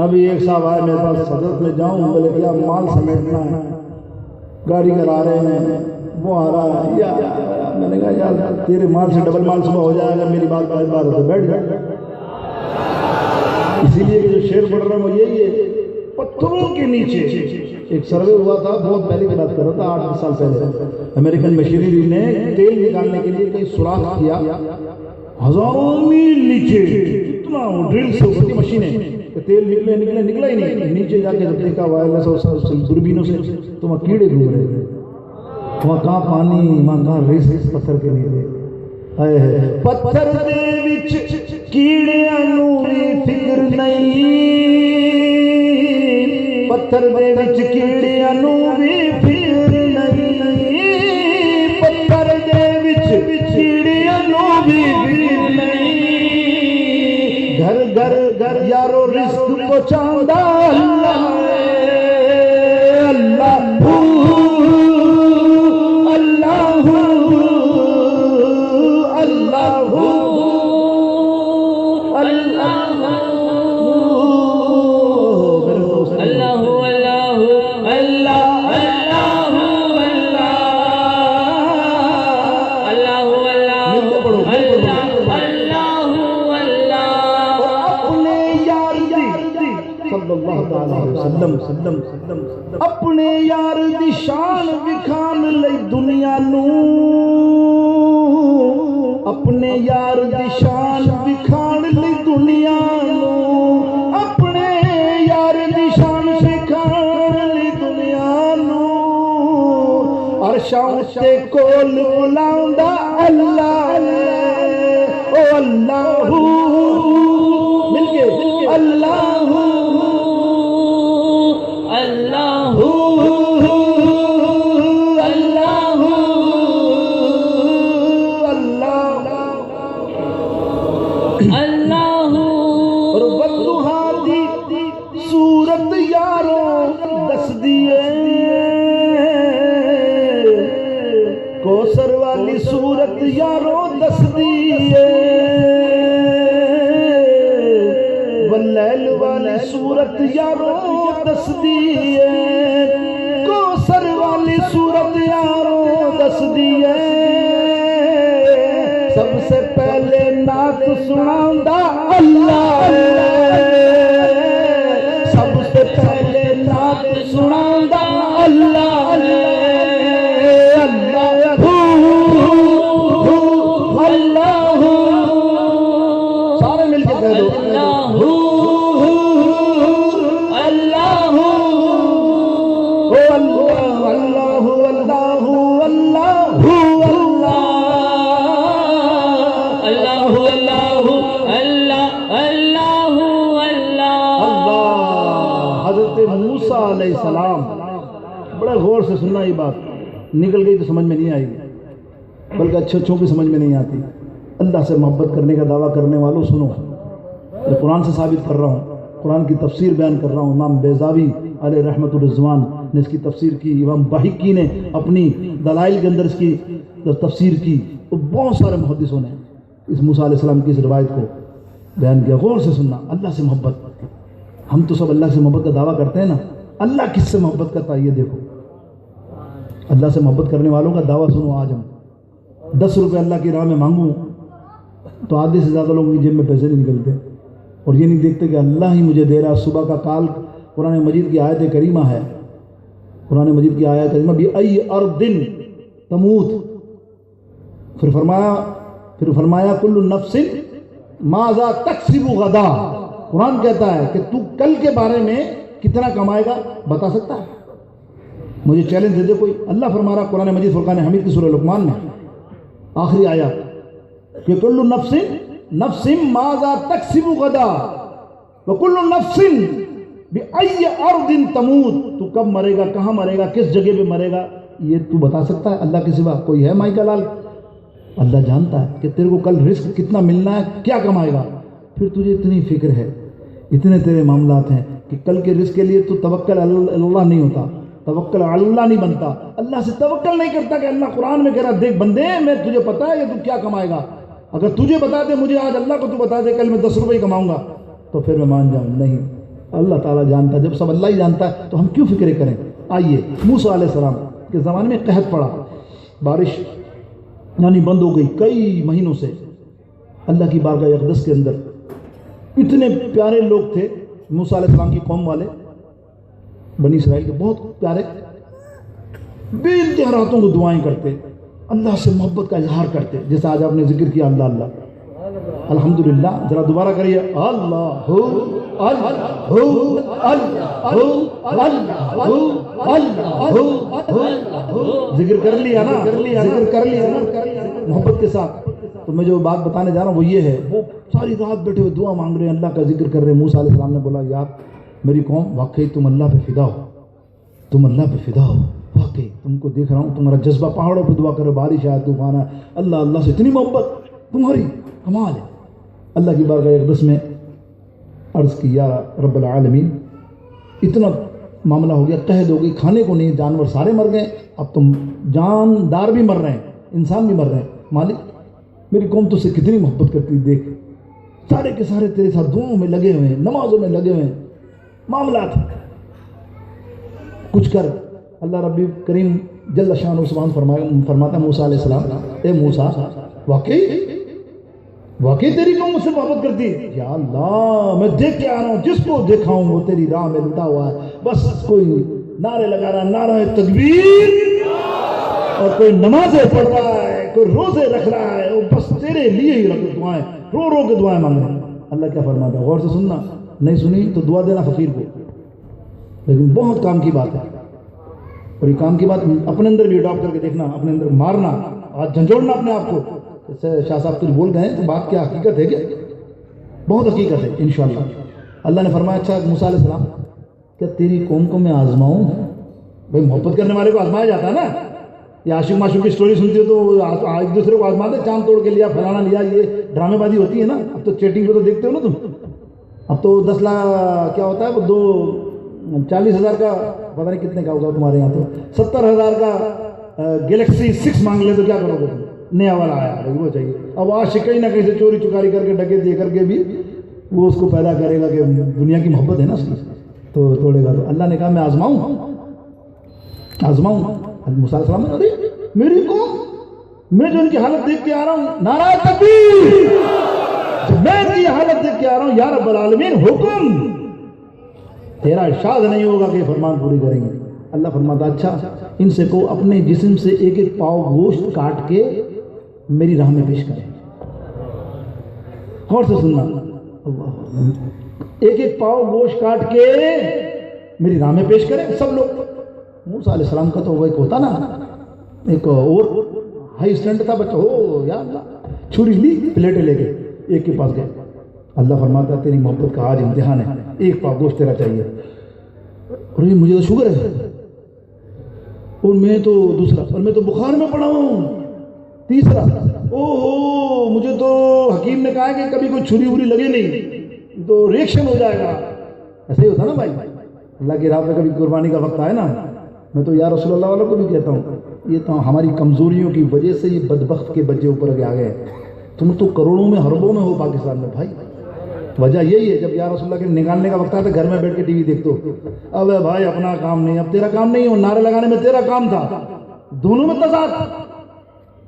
ابھی ایک صاحب آئے میرے پاس حضرت میں جاؤں بولے کیا مال سمیٹنا ہے گاڑی کرا رہے ہیں وہ آ رہا ہے میں نے کہا یار تیرے مال سے ڈبل مال صبح ہو جائے گا میری بات بار تو بیٹھ جائے اسی لیے کہ جو شعر پڑھ رہا ہوں وہ یہی ہے پتھروں کے نیچے ایک سروے ہوا تھا بہت پہلے کی بات کر رہا تھا 8 سال پہلے امریکن مشینری نے تیل نکالنے کے لیے کئی سوراخ کیا ہزاروں میل نیچے کتنا ڈرل سے ہوتی مشینیں کہ تیل نکلا ہی نہیں نیچے جا کے جب دیکھا وائرلیس اور دوربینوں سے تو وہاں کیڑے گھوم رہے تھے وہاں کہاں پانی وہاں کہاں ریس پتھر کے نیچے پتھر دے وچ کیڑیاں نوں بھی فکر نہیں پتھر دے وچ کیڑیاں نوں بھی فکر نہیں پتھر دے وچ کیڑیاں نوں بھی فکر نہیں گھر گھر یارو رزق پہنچاندا اللہ اپنے یار دی شان وکھان لئی دنیا نوں اپنے یار دی شان وکھان لئی دنیا نوں اپنے یار دی شان وکھان لئی دنیا نوں عرشاں تے کول بلاوندا اللہ او اللہ مل کے اللہ کوثر والی صورت یارو دس دیے واللیل والی صورت یارو دس دیے کوثر والی صورت یارو دس دیے سب سے پہلے نعت سناوندا اللہ سب سے پہلے نعت سناوندا اللہ علیہ السلام بڑا غور سے سننا یہ بات نکل گئی تو سمجھ میں نہیں آئی بلکہ اچھے اچھوں کی سمجھ میں نہیں آتی اللہ سے محبت کرنے کا دعویٰ کرنے والوں سنو، میں قرآن سے ثابت کر رہا ہوں، قرآن کی تفسیر بیان کر رہا ہوں۔ امام بیضاوی علیہ رحمۃ الرضوان نے اس کی تفسیر کی، امام بحقی نے اپنی دلائل کے اندر اس کی تفسیر کی، تو بہت سارے محدثوں نے اس موسیٰ علیہ السلام کی اس روایت کو بیان کیا۔ غور سے سننا، اللہ سے محبت، ہم تو سب اللہ سے محبت کا دعویٰ کرتے ہیں نا، اللہ کس سے محبت کرتا ہے یہ دیکھو۔ اللہ سے محبت کرنے والوں کا دعویٰ سنو۔ آج ہم 10 روپے اللہ کی راہ میں مانگوں تو آدھے سے زیادہ لوگوں کی جیب میں پیسے نہیں نکلتے، اور یہ نہیں دیکھتے کہ اللہ ہی مجھے دے رہا۔ صبح کا کال قرآن مجید کی آیت کریمہ ہے، قرآن مجید کی آیت کریمہ بھی ای ارض تموت، پھر فرمایا کل نفس ماذا تکسب غدا۔ قرآن کہتا ہے کہ تو کل کے بارے میں کتنا کمائے گا بتا سکتا ہے؟ مجھے چیلنج دے دے کوئی۔ اللہ فرما رہا قرآن مجید فرقان حمید کی سورہ لقمان میں آخری آیات کہ کل نفس ماذا تکسب غدا وکل نفس بأی ارض تموت۔ تو کب مرے گا، کہاں مرے گا، کس جگہ پہ مرے گا، یہ تو بتا سکتا ہے؟ اللہ کے سوا کوئی ہے مائی کا لال؟ اللہ جانتا ہے کہ تیرے کو کل رزق کتنا ملنا ہے، کیا کمائے گا، پھر تجھے اتنی فکر ہے، اتنے تیرے معاملات ہیں کہ کل کے رزق کے لیے تو توکل اللہ نہیں ہوتا، توکل اللہ نہیں بنتا، اللہ سے توکل نہیں کرتا کہ اللہ قرآن میں کہہ رہا دیکھ بندے میں تجھے پتا ہے کہ تو کیا کمائے گا، اگر تجھے بتا دے مجھے آج اللہ کو تو بتا دے کل میں 10 روپے کماؤں گا تو پھر میں مان جاؤں، نہیں، اللہ تعالیٰ جانتا ہے۔ جب سب اللہ ہی جانتا ہے تو ہم کیوں فکریں کریں؟ آئیے موسیٰ علیہ السلام کے زمانے میں قحط پڑا، بارش یعنی بند ہو گئی کئی مہینوں سے۔ اللہ کی بارگاہ اقدس کے اندر اتنے پیارے لوگ تھے موسیٰ علیہ السلام کی قوم والے، بنی اسرائیل کے بہت پیارے، بے انتہا راتوں کو دعائیں کرتے، اللہ سے محبت کا اظہار کرتے، جیسے آج آپ نے ذکر کیا اللہ اللہ، الحمدللہ، ذرا دوبارہ کریے اللہ ذکر کر لیا نا، ذکر کر لیا نا محبت کے ساتھ۔ تو میں جو بات بتانے جا رہا ہوں وہ یہ ہے، وہ ساری رات بیٹھے ہوئے دعا مانگ رہے ہیں، اللہ کا ذکر کر رہے ہیں۔ موسیٰ علیہ السلام نے بولا یار میری قوم واقعی تم اللہ پہ فدا ہو، تم اللہ پہ فدا ہو، واقعی تم کو دیکھ رہا ہوں تمہارا جذبہ، پہاڑوں پہ دعا کرو بارش آئے طوفان آئے، اللہ سے اتنی محبت تمہاری، کمال ہے۔ اللہ کی بارگاہ اقدس میں عرض کی یا رب العالمین اتنا معاملہ ہو گیا، قحط ہو گئی، کھانے کو نہیں، جانور سارے مر گئے، اب تم جاندار بھی مر رہے ہیں، انسان بھی مر رہے ہیں، مالک میری قوم تو سے کتنی محبت کرتی، دیکھ سارے کے سارے تیرے ساتھ دعاؤں میں لگے ہوئے ہیں، نمازوں میں لگے ہوئے ہیں، معاملات کچھ کر۔ اللہ رب کریم جل شانہ سبحان فرماتا ہے موسیٰ علیہ السلام اے موسیٰ واقعی تیری قوم مجھ سے محبت کرتی ہے؟ یا اللہ میں دیکھ کے آ رہا ہوں، جس کو دیکھا ہوں وہ تیری راہ میں لٹا ہوا ہے، بس کوئی نعرے لگا رہا ہے، نعرہ تکبیر، اور کوئی نمازیں پڑھ رہا ہے، کوئی روزے رکھ رہا ہے، وہ بس تیرے لیے ہی دعائیں رو رو کے دعائیں مانگ رہے ہیں۔ اللہ کیا فرماتا ہے؟ غور سے سننا، نہیں سنی تو دعا دینا فقیر کو، لیکن بہت کام کی بات ہے، اور یہ کام کی بات اپنے اندر بھی اڈاپٹ کر کے دیکھنا، اپنے اندر مارنا، آج جھنجھوڑنا اپنے آپ کو۔ شاہ صاحب کچھ بول گئے ہیں تو بات کیا حقیقت ہے، کیا بہت حقیقت ہے انشاءاللہ۔ اللہ نے فرمایا اچھا موسیٰ علیہ السلام کیا تیری قوم کو میں آزماؤں؟ بھائی محبت کرنے والے کو آزمایا جاتا ہے نا، یہ عاشق معشوق کی سٹوری سنتی ہو تو ایک دوسرے کو آزماتے، چاند توڑ کے لیا، فلانا لیا، یہ ڈرامے بازی ہوتی ہے نا۔ اب تو چیٹنگ پہ تو دیکھتے ہو نا تم، اب تو 10 لاکھ کیا ہوتا ہے وہ 40,000 کا پتہ نہیں کتنے کا ہوگا تمہارے یہاں، تو 70,000 کا گلیکسی 6 مانگ لے تو کیا کرو گے تم؟ نیا والا آیا وہ چاہیے۔ اب عاشق کہیں نہ کہیں سے چوری چکاری کر کے ڈکے دے کر کے بھی وہ اس کو پیدا کرے گا کہ دنیا کی محبت ہے نا اس کی، تو توڑے گا۔ تو اللہ نے کہا میں آزماؤں۔ موسیٰ علیہ السلام نے ارے میری قوم، میں جو ان کی حالت دیکھ کے آ رہا ہوں، نعرہ تکبیر، میں ان کی حالت دیکھ کے آ رہا ہوں، یا رب العالمین حکم، تیرا ارشاد نہیں ہوگا کہ فرمان پوری کریں گے۔ اللہ فرماتا اچھا ان سے کو اپنے جسم سے ایک ایک پاؤ گوشت کاٹ کے میری راہ میں پیش کریں۔ غور سے سننا، ایک ایک پاؤ گوشت کاٹ کے میری راہ میں پیش کریں سب لوگ۔ موسیٰ علیہ السلام کا تو وہ ایک ہوتا نا، ایک اور ہائی اسٹینڈ تھا، بچہ ہو یا اللہ، چھری لی، پلیٹیں لے کے ایک کے پاس گئے۔ اللہ فرماتا ہے تیری محبت کا آج امتحان ہے، ایک پاؤ گوشت تیرا چاہیے، اور یہ مجھے تو شوگر ہے، اور میں تو دوسرا، اور میں تو بخار میں پڑا ہوں، تیسرا اوہ مجھے تو حکیم نے کہا ہے کہ کبھی کوئی چھری وری لگے نہیں تو ریئیکشن ہو جائے گا. ایسا ہی ہوتا نا بھائی, اللہ کی راہ میں کبھی قربانی کا وقت آئے نا, میں تو یا رسول اللہ والوں کو بھی کہتا ہوں یہ تو ہماری کمزوریوں کی وجہ سے یہ بدبخت کے بچے اوپر آ گئے. تم تو کروڑوں میں اربوں میں ہو پاکستان میں بھائی. وجہ یہی ہے جب یا رسول اللہ کے نکالنے کا وقت آتا ہے گھر میں بیٹھ کے ٹی وی دیکھتے ہو, اب بھائی اپنا کام نہیں, اب تیرا کام نہیں, وہ نعرے لگانے میں تیرا کام تھا. دونوں میں تضاد,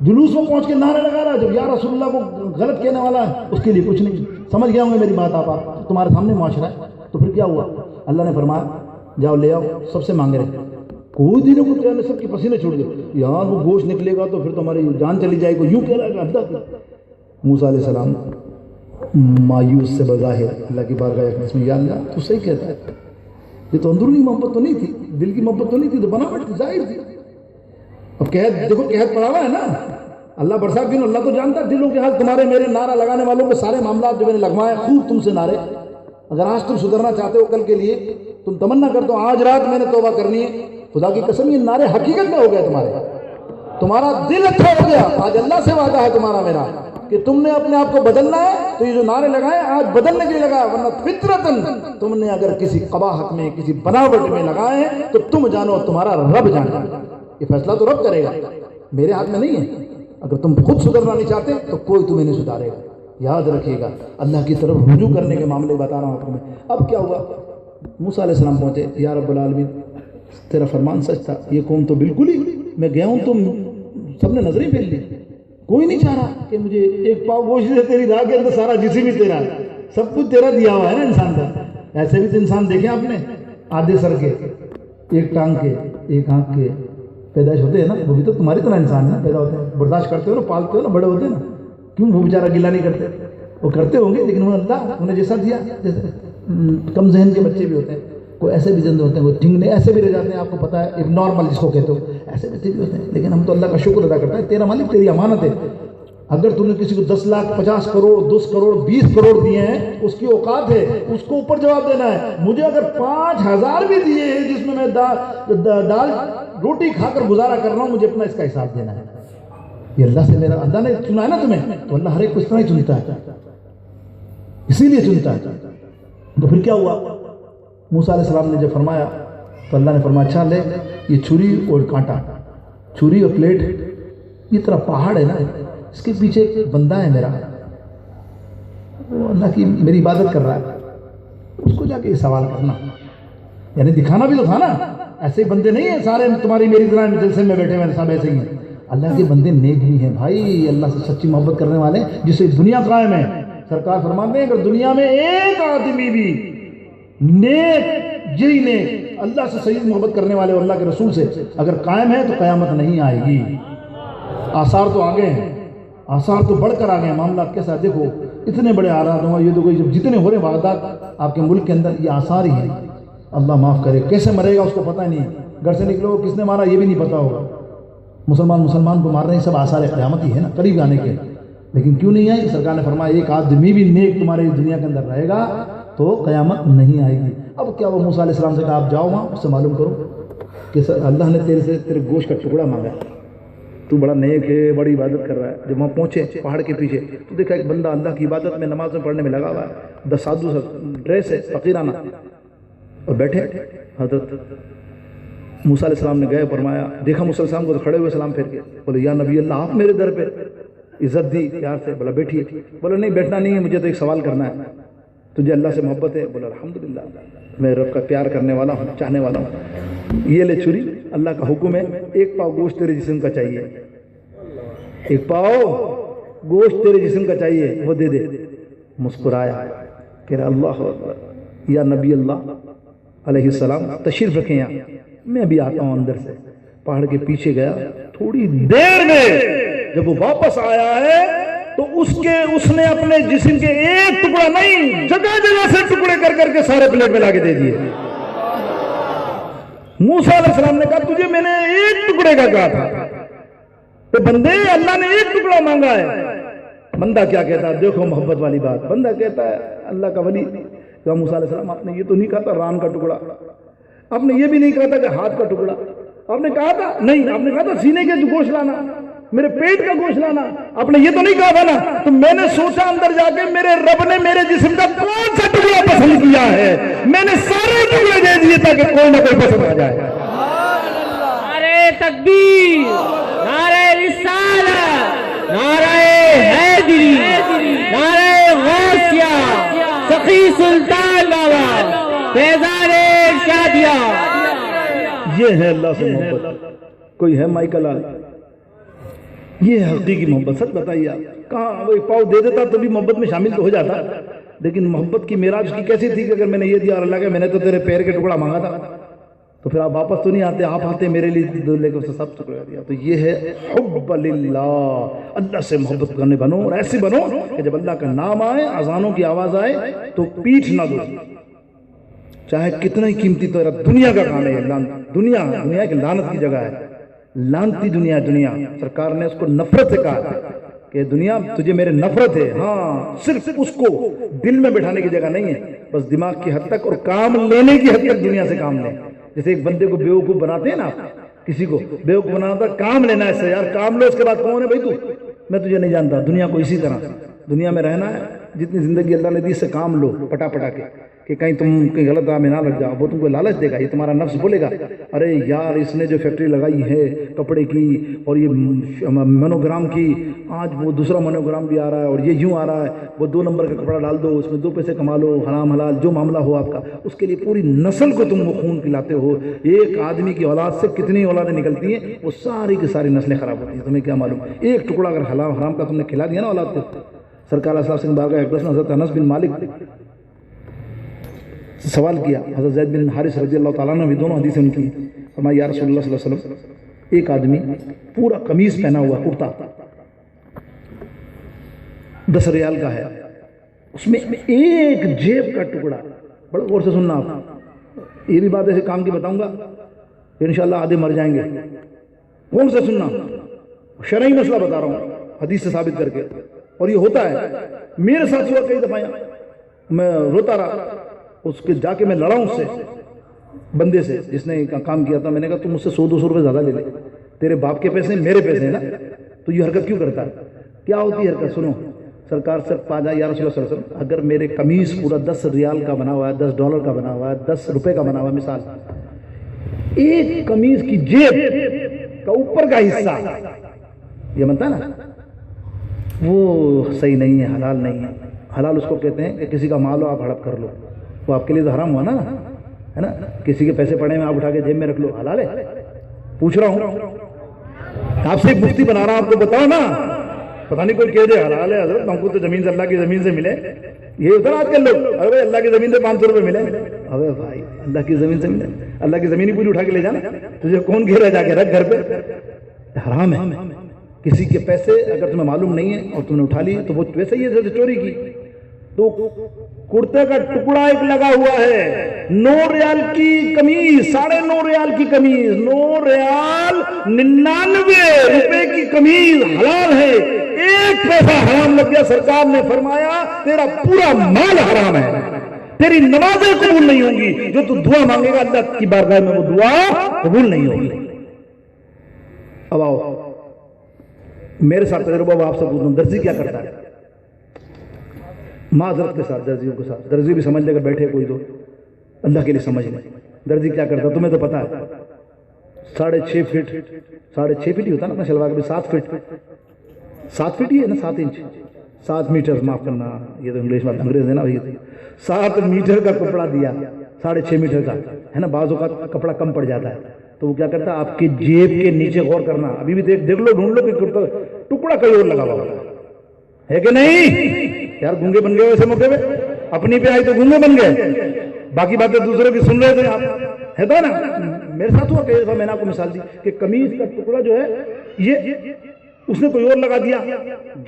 جلوس میں پہنچ کے نعرے لگا رہا ہے, جب یا رسول اللہ کو غلط کہنے والا ہے اس کے لیے کچھ نہیں. سمجھ گیا ہوں گے میری بات آپ تمہارے سامنے معاشرہ ہے. تو پھر کیا ہوا, اللہ نے فرمایا جاؤ لے آؤ, سب سے مانگے رہے. کوئی دنوں کو تیرے سب کے پسینے چھوڑ گئے, یار وہ گوشت نکلے گا تو پھر تمہاری جان چلی جائے گی, یوں کہہ رہا ہے. موسیٰ علیہ السلام مایوس سے بظاہر اللہ کی بارگاہ اقدس میں, یا اللہ تو صحیح کہتا ہے, یہ تو اندرونی محبت تو نہیں تھی, دل کی محبت تو نہیں تھی, تو بناوٹ تھی, ظاہر تھی. اب قحط دیکھو, قحط پڑا ہوا ہے نا, اللہ برسات دن اللہ تو جانتا ہے دلوں کے حال. تمہارے میرے نعرہ لگانے والوں کے سارے معاملات جو میں نے لگوائے خوب تم سے نعرے. اگر آج تم سدھرنا چاہتے ہو کل کے لیے, تم تمنا کر دو آج رات میں نے توبہ کرنی ہے, خدا کی قسم یہ نعرے حقیقت میں ہو گئے تمہارے. تمہارا دل اچھا ہو گیا, آج اللہ سے وعدہ ہے تمہارا میرا کہ تم نے اپنے آپ کو بدلنا ہے. تو یہ جو نعرے لگائے آج بدلنے کے لیے لگایا, ورنہ فطرتاً تم نے اگر کسی قباحت میں کسی بناوٹ میں لگائے تو تم جانو تمہارا رب جانا. یہ فیصلہ تو رب کرے گا, میرے ہاتھ میں نہیں ہے. اگر تم خود سدھرنا نہیں چاہتے تو کوئی تمہیں نہیں سدھارے گا. یاد رکھیے گا, اللہ کی طرف رجوع کرنے کے معاملے بتا رہا ہوں آپ کو. اب کیا ہوا, موسیٰ علیہ السلام پہنچے, یا رب العالمین تیرا فرمان سچ تھا, یہ قوم تو بالکل ہی, میں گیا ہوں تم سب نے نظریں پھیر لی, کوئی نہیں چاہ رہا کہ مجھے ایک پاؤ گوشت سے تیری راہ کے اندر سارا جسم ہی تیرا, سب کچھ تیرا دیا ہوا ہے نا انسان کا. ایسے بھی تو انسان دیکھیں آپ نے, آدھے سر کے, ایک ٹانگ کے, ایک آنکھ کے پیدائش ہوتے ہیں نا, وہ بھی تو تمہاری طرح انسان ہے, پیدا ہوتے ہیں, برداشت کرتے ہو نا, پالتے ہو نا, بڑے ہوتے ہیں نا. کیوں وہ بیچارہ گلا نہیں کرتے, وہ کرتے ہوں گے, لیکن وہ اللہ انہیں جیسا دیا. جیسے کم ذہن کے بچے بھی ہوتے ہیں, کوئی ایسے بھی زندے ہوتے ہیں, کوئی ٹھنگنے ایسے بھی رہ جاتے ہیں, آپ کو پتہ ہے اب نارمل جس کو کہتے ہو, ایسے بچے بھی ہوتے ہیں. لیکن ہم تو اللہ کا شکر ادا کرتے ہیں, تیرا مالک تیری امانت ہے. اگر تم نے کسی کو 10 لاکھ 50 کروڑ 10 کروڑ 20 کروڑ دیے ہیں, اس کی اوقات ہے, اس کو اوپر جواب دینا ہے. مجھے اگر 5000 بھی دیے ہیں جس میں دال روٹی کھا کر گزارا کر رہا ہوں, مجھے اپنا اس کا حساب دینا ہے. یہ اللہ سے میرا, اللہ نے چنا ہے نا تمہیں, تو اللہ ہر ایک کو اس طرح ہی چنتا ہے, اسی لیے چنتا ہے. تو پھر کیا ہوا, موسیٰ علیہ السلام نے جب فرمایا تو اللہ نے فرمایا اچھا لے یہ چھری اور کانٹا, چھری اور پلیٹ, یہ طرح پہاڑ ہے نا, اس کے پیچھے ایک بندہ ہے میرا, وہ اللہ کی میری عبادت کر رہا ہے, اس کو جا کے سوال کرنا, یعنی دکھانا بھی تو تھا نا. ایسے بندے نہیں ہیں سارے تمہاری میری طرح جلسے میں بیٹھے ہوئے, سب ایسے ہی ہیں. اللہ کے بندے نیک بھی ہیں بھائی, اللہ سے سچی محبت کرنے والے, جس سے دنیا قائم ہے. سرکار فرماتے ہیں اگر دنیا میں ایک آدمی بھی نیک جی نیک اللہ سے صحیح محبت کرنے والے اور اللہ کے رسول سے اگر قائم ہے تو قیامت نہیں آئے گی. آثار تو آگے ہیں, آثار تو بڑھ کر آگے ہیں. معاملات کے ساتھ دیکھو, اتنے بڑے آرات ہوں, یہ تو کوئی جتنے ہو رہے ہیں واردات آپ کے ملک کے اندر, یہ آثار ہی ہیں. اللہ معاف کرے, کیسے مرے گا اس کو پتہ نہیں, گھر سے نکلو کس نے مارا یہ بھی نہیں پتہ ہوگا. مسلمان کو مار رہے ہیں, سب آثار قیامت ہی ہے نا, قریب آنے کے. لیکن کیوں نہیں آئی, سرکار نے فرمایا ایک آدمی بھی نیک تمہارے دنیا کے اندر رہے گا تو قیامت نہیں آئے گی. اب کیا وہ موسیٰ علیہ السلام سے کہا آپ جاؤ وہاں, اس سے معلوم کرو کہ اللہ نے تیرے سے تیرے گوشت کا ٹکڑا مانگا, تو بڑا نیک ہے, بڑی عبادت کر رہا ہے. جب وہاں پہنچے پہاڑ کے پیچھے تو دیکھا ایک بندہ اللہ کی عبادت میں نماز میں پڑھنے میں لگا ہوا ہے, سادھو سا ڈریس ہے فقیرانہ, اور بیٹھے. حضرت موسیٰ علیہ السلام نے گئے, فرمایا دیکھا موسیٰ علیہ السلام کو تو کھڑے ہوئے سلام پھیر کے, بولے یا نبی اللہ آپ میرے در پہ, عزت دی پیار سے. بولا بیٹھیے. بولا نہیں بیٹھنا نہیں ہے, مجھے تو ایک سوال کرنا ہے. تجھے اللہ سے محبت ہے؟ بولا الحمدللہ, میں رب کا پیار کرنے والا ہوں, چاہنے والا ہوں. یہ لے چھری, اللہ کا حکم ہے, ایک پاؤ گوشت تیرے جسم کا چاہیے, ایک پاؤ گوشت تیرے جسم کا چاہیے, وہ دے دے. مسکرایا, کہہ رہا اللہ یا نبی اللہ علیہ السلام تشریف رکھیں یہاں, میں بھی آتا ہوں اندر سے. پہاڑ کے پیچھے گیا, تھوڑی دیر میں جب وہ واپس آیا ہے تو اس نے اپنے جسم کے ایک ٹکڑا نہیں, جگہ جگہ سے ٹکڑے کر کر کے سارے پلیٹ میں لا کے دے دیے. موسیٰ علیہ السلام نے کہا تجھے میں نے ایک ٹکڑے کا کہا تھا, تو بندے اللہ نے ایک ٹکڑا مانگا ہے. بندہ کیا کہتا ہے, دیکھو محبت والی بات, بندہ کہتا ہے اللہ کا ولی, موسیٰ علیہ السلام آپ نے یہ تو نہیں کہا تھا ران کا ٹکڑا, آپ نے یہ بھی نہیں کہا تھا کہ ہاتھ کا ٹکڑا, آپ نے کہا تھا نہیں, آپ نے کہا تھا سینے کے گوشت لانا. میرے پیٹ کا گوشت لانا، آپ نے یہ تو نہیں کہا تھا نا؟ تو میں نے سوچا اندر جا کے میرے رب نے میرے جسم کا کون سا ٹکڑا پسند کیا ہے، میں نے سارے ٹکڑے دے دیے تاکہ کوئی نہ کوئی پسند آ جائے۔ نعرہ تکبیر، نعرہ رسالت، نعرہ حیدری، نعرہ غوثیہ، سخی سلطان بابا، فیضان ارشادیہ۔ یہ ہے اللہ سے محبت۔ کوئی ہے مائیکل آل؟ یہ ہے حقیقی محبت۔ سچ بتائیے آپ، کہاں وہ پاؤ دے دیتا تو بھی محبت میں شامل تو ہو جاتا، لیکن محبت کی معراج کی کیسی تھی کہ اگر میں نے یہ دیا اور اللہ کہ میں نے تو تیرے پیر کے ٹکڑا مانگا تھا، تو پھر آپ واپس تو نہیں آتے، آپ آتے میرے لیے لے کے اسے سب ٹکڑا دیا۔ تو یہ ہے حب للہ، اللہ سے محبت کرنے بنو، اور ایسی بنو کہ جب اللہ کا نام آئے، اذانوں کی آواز آئے تو پیٹھ نہ دو، چاہے کتنا ہی قیمتی تو دنیا کا کام ہے، دنیا کی لعنت کی جگہ ہے، لانتی دنیا۔ سرکار نے اس کو نفرت سے کہا کہ دنیا تجھے میرے نفرت ہے، ہاں صرف اس کو دل میں بٹھانے کی جگہ نہیں ہے، بس دماغ کی حد تک اور کام لینے کی حد تک دنیا سے کام لیں۔ جیسے ایک بندے کو بیوقوف بناتے ہیں نا، کسی کو بیوقوف بناتا کام لینا ہے، یار کام لو، اس کے بعد کون ہے بھائی تو، میں تجھے نہیں جانتا۔ دنیا کو اسی طرح، دنیا میں رہنا ہے، جتنی زندگی اللہ نے دی سے کام لو پٹا کے، کہ کہیں تم کہیں غلط راہ میں نہ لگ جاؤ۔ وہ تم کو لالچ دے گا، یہ تمہارا نفس بولے گا ارے یار اس نے جو فیکٹری لگائی ہے کپڑے کی اور یہ منوگرام کی، آج وہ دوسرا منوگرام بھی آ رہا ہے اور یہ یوں آ رہا ہے، وہ 2 نمبر کا کپڑا ڈال دو، اس میں 2 پیسے کما لو، حرام حلال جو معاملہ ہو آپ کا، اس کے لیے پوری نسل کو تم وہ خون پلاتے ہو۔ ایک آدمی کی اولاد سے کتنی اولادیں نکلتی ہیں، وہ ساری کی ساری نسلیں خراب ہوتی ہیں، تمہیں کیا معلوم؟ ایک ٹکڑا اگر حرام کا تم نے کھلا دیا نا اولاد کو۔ سرکار صلی اللہ علیہ وسلم بارگاہ اقدس میں حضرت انس بن مالک سوال کیا، حضرت زید بن حارث رضی اللہ تعالیٰ عنہ بھی دونوں حدیثیں ان کی، فرمایا یا رسول اللہ صلی اللہ علیہ وسلم، ایک آدمی پورا قمیص پہنا ہوا کرتا 10 ریال کا ہے، اس میں ایک جیب کا ٹکڑا، بڑا غور سے سننا آپ، یہ بھی بات ایسے کام کی بتاؤں گا انشاءاللہ آدھے مر جائیں گے، غور سے سننا، شرعی مسئلہ بتا رہا ہوں حدیث سے ثابت کر کے، اور یہ ہوتا ہے میرے ساتھ ہوا کئی دفعہ، میں روتا رہا، اس کے جا کے میں لڑا ہوں اس سے، بندے سے جس نے کام کیا تھا، میں نے کہا تم مجھ سے 100-200 روپے زیادہ لے لے، تیرے باپ کے پیسے میرے پیسے ہیں نا، تو یہ حرکت کیوں کرتا ہے؟ کیا ہوتی ہے حرکت؟ سنو، سرکار سے پاجا یا رسول اللہ صلی اللہ علیہ وسلم، اگر میرے قمیص پورا 10 ریال کا بنا ہوا ہے، $10 کا بنا ہوا ہے، 10 روپے کا بنا ہوا ہے، مثال ایک قمیص کی جیب کا اوپر کا حصہ یہ بنتا ہے نا، وہ صحیح نہیں ہے، حلال نہیں ہے۔ حلال اس کو کہتے ہیں کہ کسی کا مال ہو آپ ہڑپ کر لو، وہ آپ کے لیے تو حرام ہوا نا، ہے نا؟ کسی کے پیسے پڑے ہیں آپ اٹھا کے جیب میں رکھ لو، حلال ہے؟ پوچھ رہا ہوں آپ سے، ایک مفتی بنا رہا ہوں، آپ کو بتاؤ نا، پتہ نہیں کوئی کہہ دے حلال ہے حضرت، ہم کو تو زمین سے، اللہ کی زمین سے ملے، یہ ہوتا نا آج کل لوگ، ارے اللہ کی زمین سے 500 روپے ملے، ارے بھائی اللہ کی زمین سے ملے، اللہ کی زمین ہی پوری اٹھا کے لے جانا، تجھے کون کہہ رہا ہے جا کے رکھ گھر پہ؟ حرام ہے۔ کسی کے پیسے اگر تمہیں معلوم نہیں ہے اور تم نے اٹھا لی تو وہ ویسے ہی ہے چوری کی۔ تو کرتے کا ٹکڑا ایک لگا ہوا ہے، 9 ریال کی قمیض، 9.5 ریال کی قمیض، 9 ریال 99 روپے کی قمیض حلال ہے، 1 پیسہ حرام لگ گیا، سرکار نے فرمایا تیرا پورا مال حرام ہے، تیری نمازیں قبول نہیں ہوں گی، جو تو دعا مانگے گا اللہ کی بارگاہ میں وہ دعا قبول نہیں ہوگی۔ اب آؤ میرے ساتھ تجربہ آپ سے پوچھوں، درزی کیا کرتا ہے؟ معذرت کے ساتھ درزیوں کے ساتھ، درزی بھی سمجھ لے کر بیٹھے کوئی تو اللہ کے لیے سمجھ لیں، درزی کیا کرتا ہے تمہیں تو پتا ہے، 6.5 فٹ 6.5 فٹ ہی ہوتا نا اپنا شلوار کا بھی، 7 فٹ 7 فٹ ہی ہے نا، 7 انچ 7 میٹر، معاف کرنا یہ تو انگلش میں انگریز ہے نا، 7 میٹر کا کپڑا دیا، 6.5 میٹر کا ہے نا، بعضوں کا کپڑا کم پڑ جاتا ہے، تو وہ کیا کرتا ہے آپ کی جیب کے نیچے غور کرنا، ابھی بھی دیکھ لو، ڈھونڈ لو کہ ٹکڑا کہیں اور لگا ہوا ہے کہ نہیں؟ یار گونگے بن گئے ویسے موقع پہ، اپنی پہ آئی تو گونگے بن گئے، باقی باتیں دوسروں کی سن رہے تھے آپ، ہے تو نا؟ میرے ساتھ ہوا کہ میں نے آپ کو مثال دی کہ قمیض کا ٹکڑا جو ہے یہ اس نے کوئی اور لگا دیا،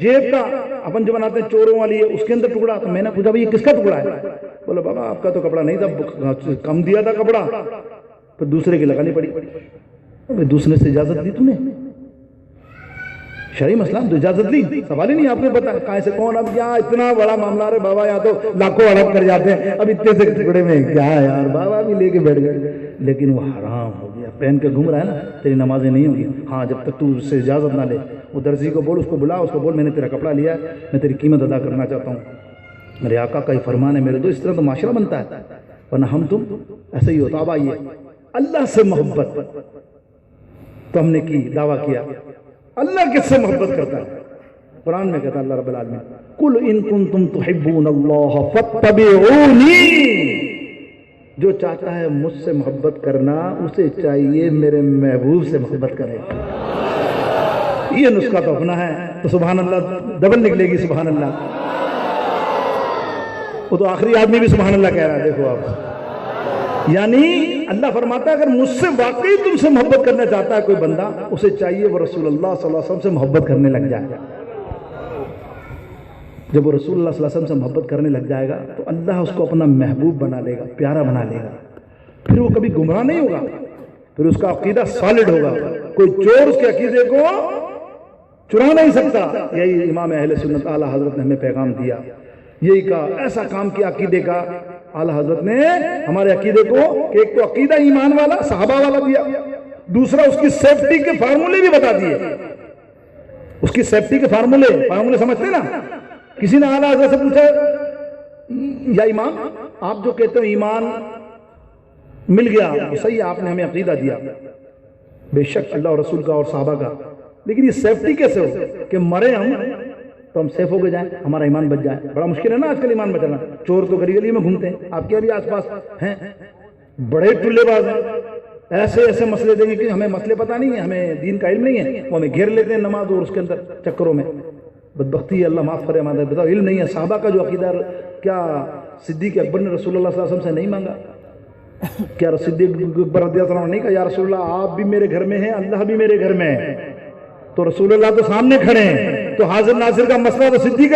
جیب کا اپن جو بناتے ہیں چوروں والی ہے اس کے اندر ٹکڑا، تو میں نے پوچھا بھائی یہ کس کا ٹکڑا ہے؟ بولو بابا آپ کا تو کپڑا نہیں تھا، کم دیا تھا کپڑا، پھر دوسرے کی لگانی پڑی، دوسرے سے اجازت دی تم نے؟ شرعی مسئلہ تو اجازت لی، سوال ہی نہیں آپ نے بتایا کہاں سے کون، اب یہاں اتنا بڑا معاملہ ہے بابا، یہاں تو لاکھوں ہڑپ کر جاتے ہیں، اب اتنے سے ٹکڑے میں کیا ہے یار، بابا بھی لے کے بیٹھ گئے، لیکن وہ حرام ہو گیا، پہن کے گھوم رہا ہے نا، تیری نمازیں نہیں ہوگی، ہاں جب تک تو اس سے اجازت نہ لے، وہ درزی کو بول، اس کو بلا، اس کو بول میں نے تیرا کپڑا لیا ہے، میں تیری قیمت ادا کرنا چاہتا ہوں، میرے آقا کا ہی فرمان ہے میرے دو. اس طرح تو معاشرہ بنتا ہے، ورنہ ہم تم ایسے ہی ہوتا. اب آئیے اللہ سے محبت تو ہم نے کی، دعویٰ کیا. اللہ کس سے محبت کرتا ہے؟ قرآن میں کہتا ہے اللہ رب العالمین قل ان کنتم تحبون اللہ فاتبعونی، جو چاہتا ہے مجھ سے محبت کرنا اسے چاہیے میرے محبوب سے محبت کرے. یہ نسخہ تو اپنا ہے، تو سبحان اللہ ڈبل نکلے گی. سبحان اللہ، وہ تو آخری آدمی بھی سبحان اللہ کہہ رہا ہے. دیکھو آپ، یعنی اللہ فرماتا ہے اگر مجھ سے واقعی تم سے محبت کرنا چاہتا ہے کوئی بندہ، اسے چاہیے وہ رسول اللہ صلی اللہ علیہ وسلم سے محبت کرنے لگ جائے. جب وہ رسول اللہ صلی اللہ علیہ وسلم سے محبت کرنے لگ جائے گا تو اللہ اس کو اپنا محبوب بنا لے گا، پیارا بنا لے گا. پھر وہ کبھی گمراہ نہیں ہوگا، پھر اس کا عقیدہ سالڈ ہوگا، کوئی چور اس کے عقیدے کو چرا نہیں سکتا. یہی امام اہل سنت اعلیٰ حضرت نے ہمیں پیغام دیا، یہی کہا ایسا کام کیا عقیدے کا. اعلیٰ حضرت نے ہمارے عقیدے کو کہ ایک تو عقیدہ ایمان والا صحابہ والا دیا، دوسرا اس کی سیفٹی کے فارمولے بھی بتا دیے. اس کی سیفٹی کے فارمولے سمجھتے نا. کسی نے اعلیٰ حضرت سے پوچھا یا امام آپ جو کہتے ہیں ایمان مل گیا صحیح، آپ نے ہمیں عقیدہ دیا بے شک اللہ اور رسول کا اور صحابہ کا، لیکن یہ سیفٹی کیسے ہو کہ مرے ہم تو ہم سیف ہو کے جائیں، ہمارا ایمان بچ جائے. بڑا مشکل ہے نا آج کل ایمان بچانا. چور تو گلی گلی میں گھومتے ہیں، آپ کے بھی آس پاس ہیں بڑے ٹلے باز ہیں، ایسے ایسے مسئلے دیں گے کہ ہمیں مسئلے پتہ نہیں ہے، ہمیں دین کا علم نہیں ہے، وہ ہمیں گھیر لیتے ہیں نماز اور اس کے اندر چکروں میں. بدبختی ہے، اللہ معاف کرے ہمارا. بتاؤ علم نہیں ہے. صحابہ کا جو عقیدہ، کیا صدیق اکبر نے رسول اللہ صلی اللہ علیہ وسلم سے نہیں مانگا؟ کیا صدیق اکبر رضی اللہ عنہ نے نہیں کہا یا رسول اللہ آپ بھی میرے گھر میں ہیں، اللہ بھی میرے گھر میں ہے؟ تو رسول اللہ تو سامنے کھڑے ہیں، تو حاضر ناظر کا مسئلہ تو صدیق